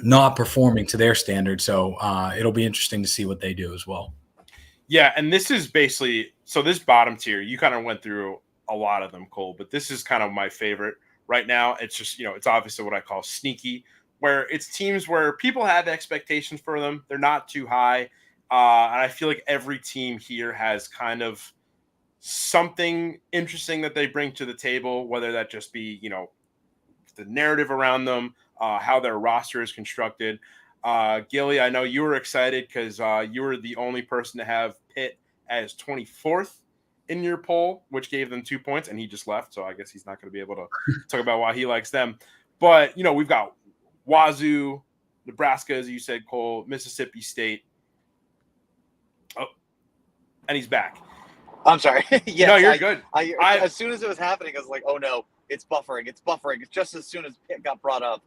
not performing to their standards. So it'll be interesting to see what they do as well. Yeah, and this is basically – so this bottom tier, you kind of went through a lot of them, Cole, but this is kind of my favorite right now. It's just, it's obviously what I call sneaky, where it's teams where people have expectations for them. They're not too high. And I feel like every team here has kind of something interesting that they bring to the table, whether that just be, the narrative around them, how their roster is constructed. Gilly, I know you were excited because you were the only person to have Pitt as 24th in your poll, which gave them 2 points, and he just left. So I guess he's not going to be able to talk about why he likes them. But, we've got Wazoo, Nebraska, as you said, Cole, Mississippi State. Oh, and he's back. I'm sorry. Yes, no, you're good. As soon as it was happening, I was like, oh, no, it's buffering. It's just as soon as Pitt got brought up.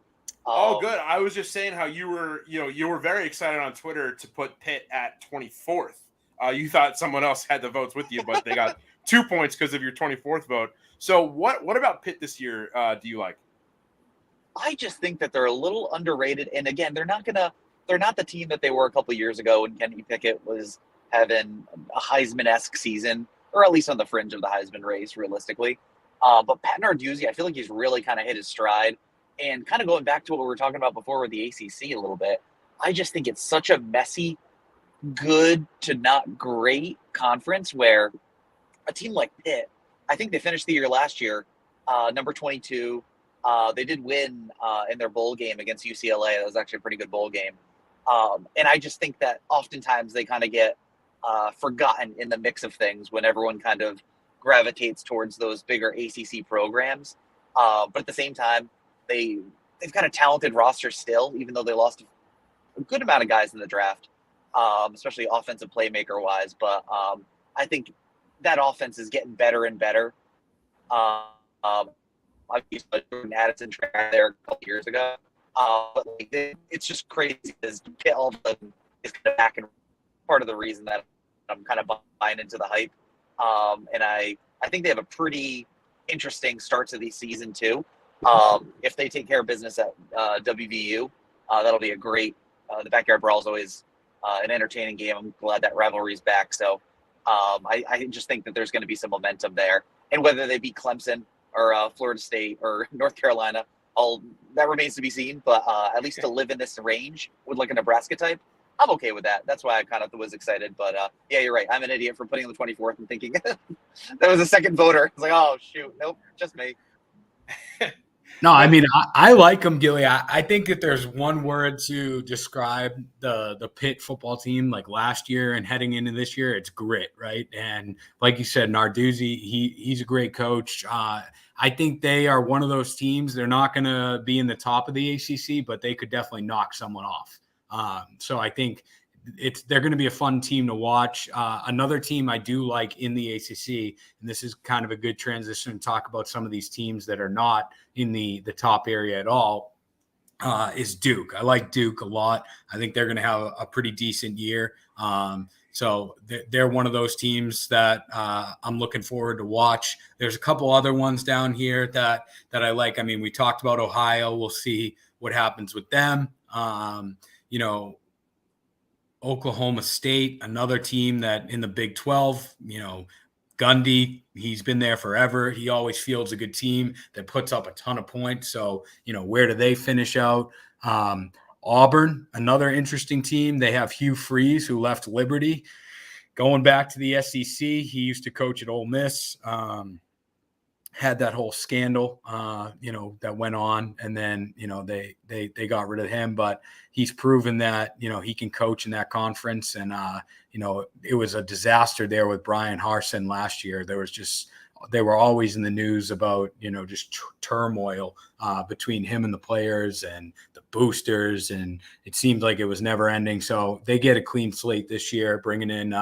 Oh, good. I was just saying how you were very excited on Twitter to put Pitt at 24th. You thought someone else had the votes with you, but they got 2 points because of your 24th vote. So what about Pitt this year do you like? I just think that they're a little underrated. And again, they're not the team that they were a couple years ago when Kenny Pickett was having a Heisman-esque season, or at least on the fringe of the Heisman race, realistically. But Pat Narduzzi, I feel like he's really kind of hit his stride. And kind of going back to what we were talking about before with the ACC a little bit, I just think it's such a messy, good to not great conference where a team like Pitt, I think they finished the year last year, number 22. They did win in their bowl game against UCLA. That was actually a pretty good bowl game. And I just think that oftentimes they kind of get forgotten in the mix of things when everyone kind of gravitates towards those bigger ACC programs. But at the same time, they've got a talented roster still, even though they lost a good amount of guys in the draft, especially offensive playmaker wise. But I think that offense is getting better and better. I used to Jordan Addison track there a couple years ago. But it's just crazy because Pitt all of a sudden is kind of back, and part of the reason that I'm kind of buying into the hype. And I think they have a pretty interesting start to the season too. If they take care of business at WVU, that'll be a great. The Backyard Brawl is always an entertaining game. I'm glad that rivalry is back. So I just think that there's going to be some momentum there. And whether they beat Clemson or Florida State or North Carolina, that remains to be seen. But at least to live in this range with like a Nebraska type, I'm okay with that. That's why I kind of was excited. But yeah, you're right. I'm an idiot for putting on the 24th and thinking that was a second voter. It's like, oh, shoot. Nope, just me. No, I mean, I like them, Gilly. I think that there's one word to describe the Pitt football team like last year and heading into this year. It's grit, right? And like you said, Narduzzi, he's a great coach. I think they are one of those teams. They're not going to be in the top of the ACC, but they could definitely knock someone off. So I think they're going to be a fun team to watch. Another team I do like in the ACC, and this is kind of a good transition to talk about some of these teams that are not in the top area at all, is Duke. I like Duke a lot. I think they're going to have a pretty decent year. So they're one of those teams that I'm looking forward to watch. There's a couple other ones down here that I like. I mean, we talked about Ohio. We'll see what happens with them. Oklahoma State, another team that in the Big 12, Gundy, he's been there forever. He always fields a good team that puts up a ton of points. So, where do they finish out? Auburn, another interesting team. They have Hugh Freeze, who left Liberty. Going back to the SEC, he used to coach at Ole Miss. had that whole scandal, that went on, and then they got rid of him. But he's proven that he can coach in that conference, and it was a disaster there with Brian Harsin last year. They were always in the news about just turmoil between him and the players and the boosters, and it seemed like it was never ending. So they get a clean slate this year, bringing in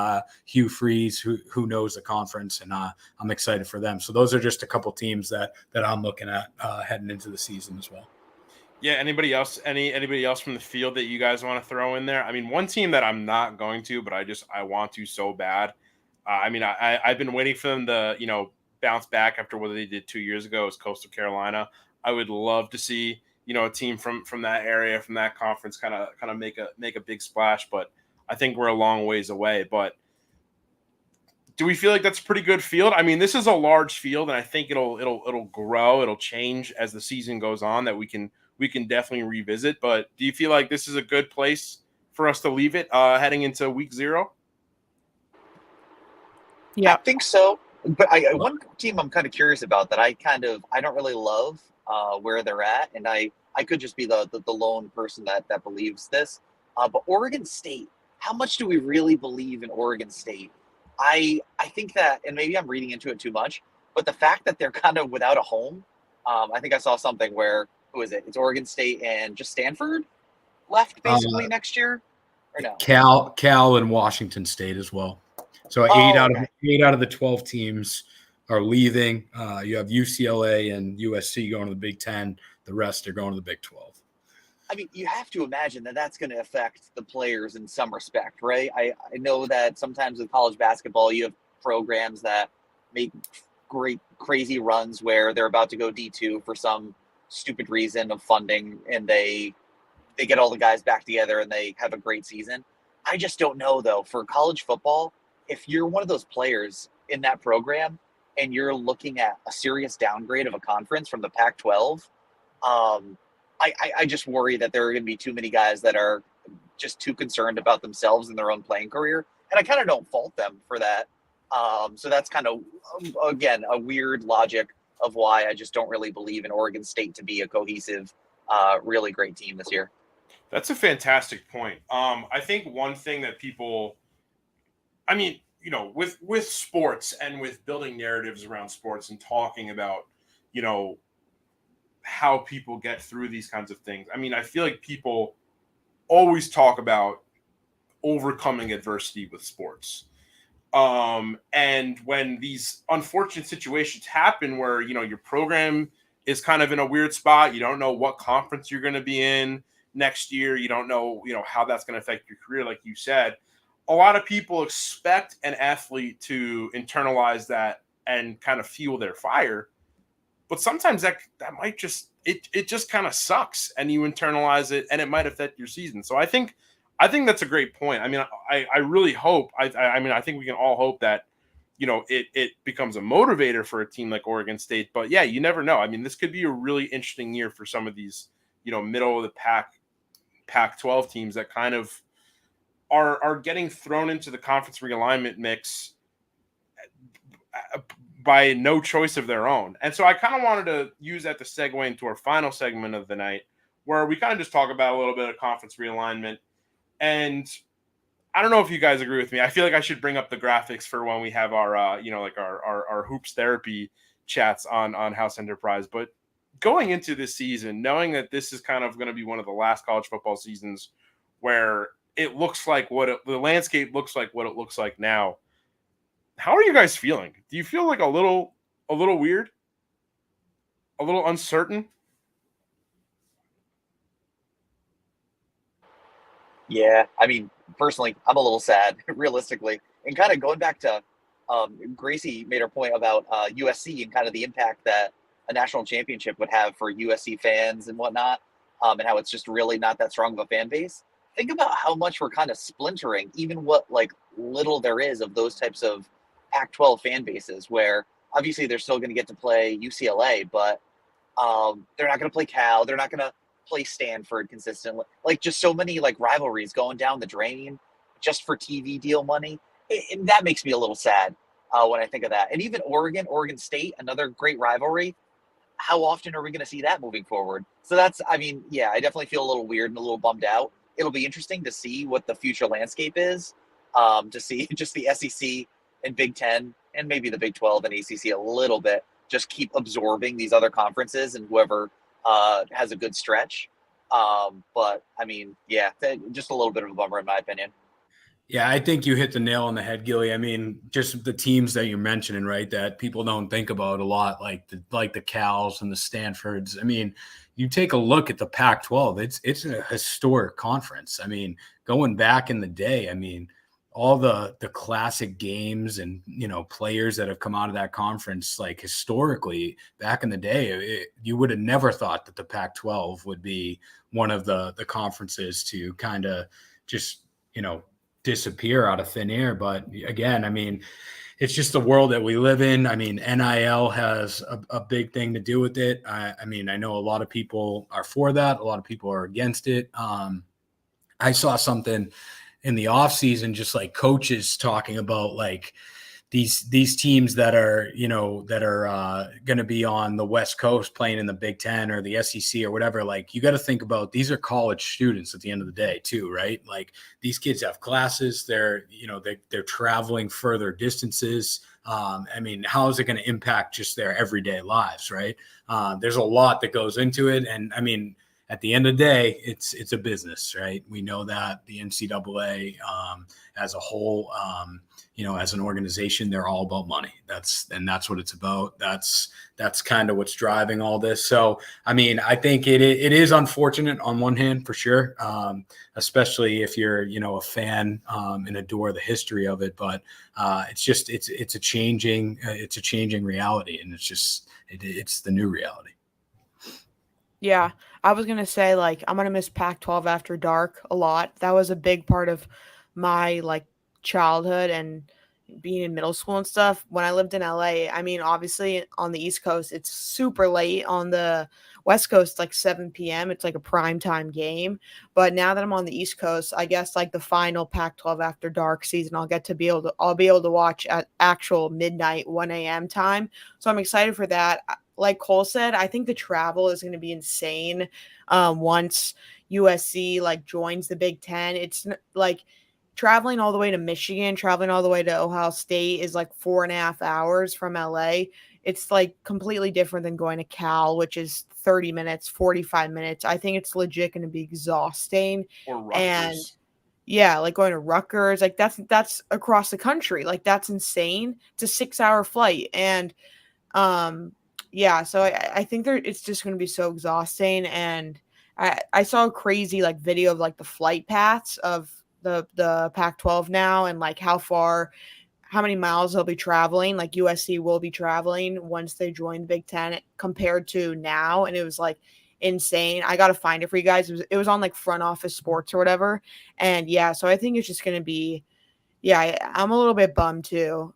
Hugh Freeze, who knows the conference, and I'm excited for them. So those are just a couple teams that I'm looking at heading into the season as well. Yeah. Anybody else? Anybody else from the field that you guys want to throw in there? I mean, one team that I'm not going to, but I want to so bad. I've been waiting for them to bounce back after what they did 2 years ago is Coastal Carolina. I would love to see a team from that area, from that conference, kind of make a big splash, but I think we're a long ways away. But do we feel like that's a pretty good field? I mean, this is a large field, and I think it'll grow, it'll change as the season goes on. That we can definitely revisit. But do you feel like this is a good place for us to leave it heading into week 0? Yeah. I think so. But one team I'm kind of curious about that I don't really love where they're at, and I could just be the lone person that believes this. But Oregon State, how much do we really believe in Oregon State? I think that, and maybe I'm reading into it too much, but the fact that they're kind of without a home, I think I saw something where, who is it? It's Oregon State and just Stanford left basically next year, or no? Cal and Washington State as well. So eight out of the 12 teams are leaving. You have UCLA and USC going to the Big Ten. The rest are going to the Big 12. I mean, you have to imagine that that's going to affect the players in some respect, right? I know that sometimes with college basketball, you have programs that make great, crazy runs where they're about to go D2 for some stupid reason of funding, and they get all the guys back together and they have a great season. I just don't know, though, for college football, if you're one of those players in that program and you're looking at a serious downgrade of a conference from the Pac-12, I just worry that there are going to be too many guys that are just too concerned about themselves and their own playing career. And I kind of don't fault them for that. So that's kind of, again, a weird logic of why I just don't really believe in Oregon State to be a cohesive, really great team this year. That's a fantastic point. I think one thing that people, I mean, with sports and with building narratives around sports and talking about, how people get through these kinds of things. I mean, I feel like people always talk about overcoming adversity with sports. And when these unfortunate situations happen where, your program is kind of in a weird spot, you don't know what conference you're going to be in next year. You don't know, how that's going to affect your career. Like you said, a lot of people expect an athlete to internalize that and kind of fuel their fire. But sometimes that might just it just kind of sucks, and you internalize it, and it might affect your season. So I think that's a great point. I mean, I really hope. I think we can all hope that it becomes a motivator for a team like Oregon State. But yeah, you never know. I mean, this could be a really interesting year for some of these middle of the pack Pac-12 teams that kind of are getting thrown into the conference realignment mix by no choice of their own. And so I kind of wanted to use that to segue into our final segment of the night, where we kind of just talk about a little bit of conference realignment. And I don't know if you guys agree with me. I feel like I should bring up the graphics for when we have our, our hoops therapy chats on House Enterprise. But going into this season, knowing that this is kind of going to be one of the last college football seasons where it looks like the landscape looks like what it looks like now. How are you guys feeling? Do you feel like a little weird? A little uncertain? Yeah, I mean, personally, I'm a little sad, realistically. And kind of going back to Gracie made her point about USC and kind of the impact that a national championship would have for USC fans and whatnot, and how it's just really not that strong of a fan base. Think about how much we're kind of splintering, even what little there is of those types of Pac-12 fan bases, where obviously they're still going to get to play UCLA, but they're not going to play Cal. They're not going to play Stanford consistently. Just so many rivalries going down the drain just for TV deal money. And that makes me a little sad. when I think of that. And even Oregon State, another great rivalry. How often are we going to see that moving forward? So that's, I mean, yeah, I definitely feel a little weird and a little bummed out. It'll be interesting to see what the future landscape is, to see just the SEC and Big Ten and maybe the Big 12 and ACC a little bit, just keep absorbing these other conferences and whoever has a good stretch. But I mean, yeah, just a little bit of a bummer in my opinion. Yeah, I think you hit the nail on the head, Gilly. I mean, just the teams that you're mentioning, right, that people don't think about a lot, like the Cals and the Stanfords. I mean, you take a look at the Pac-12, it's a historic conference. I mean, going back in the day, I mean, all the classic games and, you know, players that have come out of that conference, like historically back in the day, you would have never thought that the Pac-12 would be one of the conferences to kind of just, you know, disappear out of thin air. But again, I mean, it's just the world that we live in. I mean, NIL has a big thing to do with it. I mean, I know a lot of people are for that. A lot of people are against it. I saw something in the off season, just like coaches talking about like these teams that are, you know, that are going to be on the West Coast playing in the Big Ten or the SEC or whatever. Like, you got to think about, these are college students at the end of the day too, right? Like, these kids have classes. They're, you know, they're traveling further distances. I mean, how is it going to impact just their everyday lives, right? There's a lot that goes into it, and I mean, at the end of the day, it's a business, right? We know that the NCAA as a whole, you know, as an organization, they're all about money. That's what it's about. That's kind of what's driving all this. So, I mean, I think it is unfortunate on one hand, for sure, especially if you're, you know, a fan and adore the history of it. But it's just it's a changing reality, and it's the new reality. Yeah, I was gonna say, like, I'm gonna miss Pac-12 After Dark a lot. That was a big part of my, like, childhood and being in middle school and stuff. When I lived in LA, I mean, obviously on the East Coast, it's super late. On the West Coast, like 7 p.m. It's like a prime time game. But now that I'm on the East Coast, I guess like the final Pac-12 After Dark season, I'll be able to watch at actual midnight, 1 a.m. time. So I'm excited for that. Like Cole said, I think the travel is going to be insane once USC like joins the Big Ten. It's like traveling all the way to Michigan, traveling all the way to Ohio State is like 4.5 hours from LA. It's like completely different than going to Cal, which is 30 minutes, 45 minutes. I think it's legit going to be exhausting. Or Rutgers. And yeah, like going to Rutgers, like that's across the country. Like, that's insane. It's a 6-hour flight. And yeah, so I think it's just going to be so exhausting. And I saw a crazy like video of like the flight paths of the Pac-12 now, and like how many miles they'll be traveling. Like, USC will be traveling once they join the Big Ten compared to now. And it was like insane. I got to find it for you guys. It was on like Front Office Sports or whatever. And yeah, so I think it's just going to be, yeah, I'm a little bit bummed too,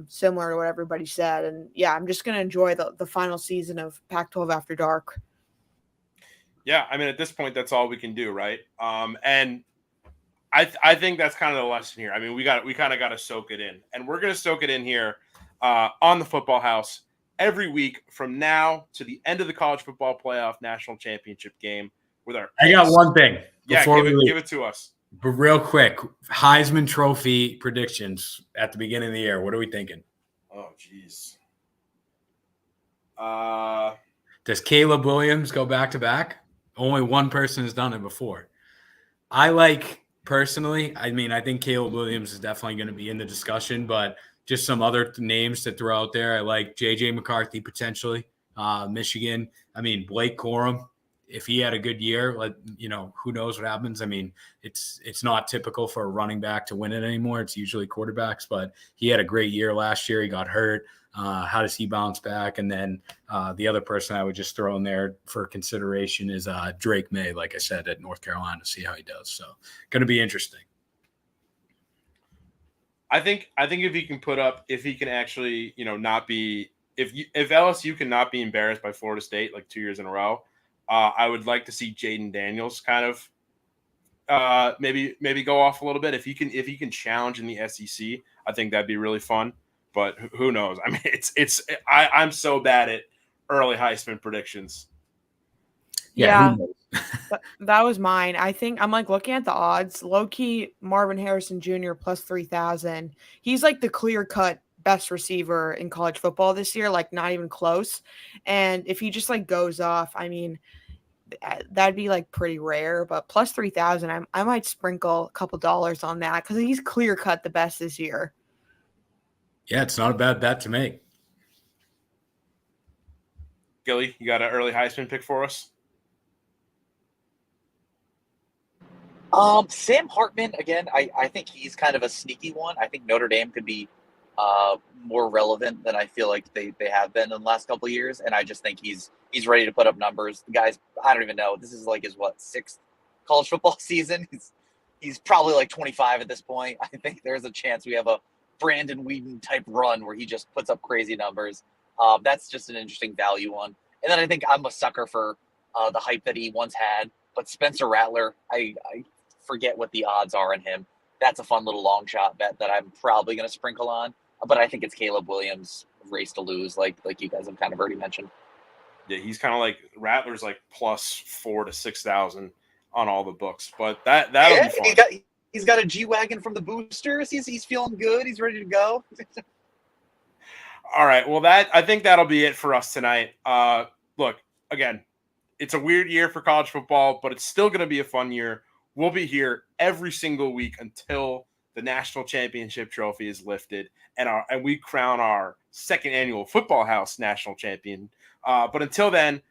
similar to what everybody said. And yeah, I'm just going to enjoy the final season of Pac-12 After Dark. Yeah, I mean, at this point, that's all we can do, right? And I think that's kind of the lesson here. I mean, we kind of got to soak it in, and we're going to soak it in here on the Football House every week from now to the end of the college football playoff national championship game with our picks. I got one thing. Yeah, give it to us. But real quick, Heisman Trophy predictions at the beginning of the year. What are we thinking? Oh, geez. Does Caleb Williams go back to back? Only one person has done it before. Personally, I mean, I think Caleb Williams is definitely going to be in the discussion, but just some other names to throw out there. I like J.J. McCarthy potentially, Michigan. I mean, Blake Corum, if he had a good year, who knows what happens. I mean, it's not typical for a running back to win it anymore. It's usually quarterbacks, but he had a great year last year. He got hurt. How does he bounce back? And then the other person I would just throw in there for consideration is Drake May, like I said, at North Carolina, to see how he does. So going to be interesting. I think if he can actually, not be, if LSU cannot be embarrassed by Florida State like 2 years in a row, I would like to see Jaden Daniels kind of maybe go off a little bit. If he can challenge in the SEC, I think that'd be really fun but who knows? I mean, I'm so bad at early Heisman predictions. Yeah. Yeah. That was mine. I think I'm like looking at the odds. Low key, Marvin Harrison Jr. plus 3,000. He's like the clear cut best receiver in college football this year, like not even close. And if he just like goes off, I mean, that'd be like pretty rare. But plus 3,000, I might sprinkle a couple dollars on that because he's clear cut the best this year. Yeah, it's not a bad bet to make. Gilly, you got an early Heisman pick for us? Sam Hartman, again, I think he's kind of a sneaky one. I think Notre Dame could be more relevant than I feel like they have been in the last couple of years. And I just think he's ready to put up numbers. The guy's, I don't even know. This is like his, sixth college football season. He's probably like 25 at this point. I think there's a chance we have a Brandon Whedon type run where he just puts up crazy numbers. That's just an interesting value one. And then I think I'm a sucker for the hype that he once had. But Spencer Rattler, I forget what the odds are on him. That's a fun little long shot bet that I'm probably going to sprinkle on. But I think it's Caleb Williams' race to lose, like you guys have kind of already mentioned. Yeah, he's kind of like Rattler's like plus 4,000 to 6,000 on all the books, but that'll be fun. He's got a G-Wagon from the boosters. He's feeling good. He's ready to go. All right, well I think that'll be it for us tonight. Look, again, it's a weird year for college football, but it's still going to be a fun year. We'll be here every single week until the national championship trophy is lifted and we crown our second annual Football House national champion. But until then,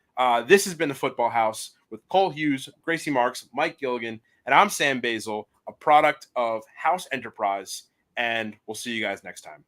this has been the Football House with Cole Hughes, Gracie Marks, Mike Gilligan, and I'm Sam Basil, a product of House Enterprise, and we'll see you guys next time.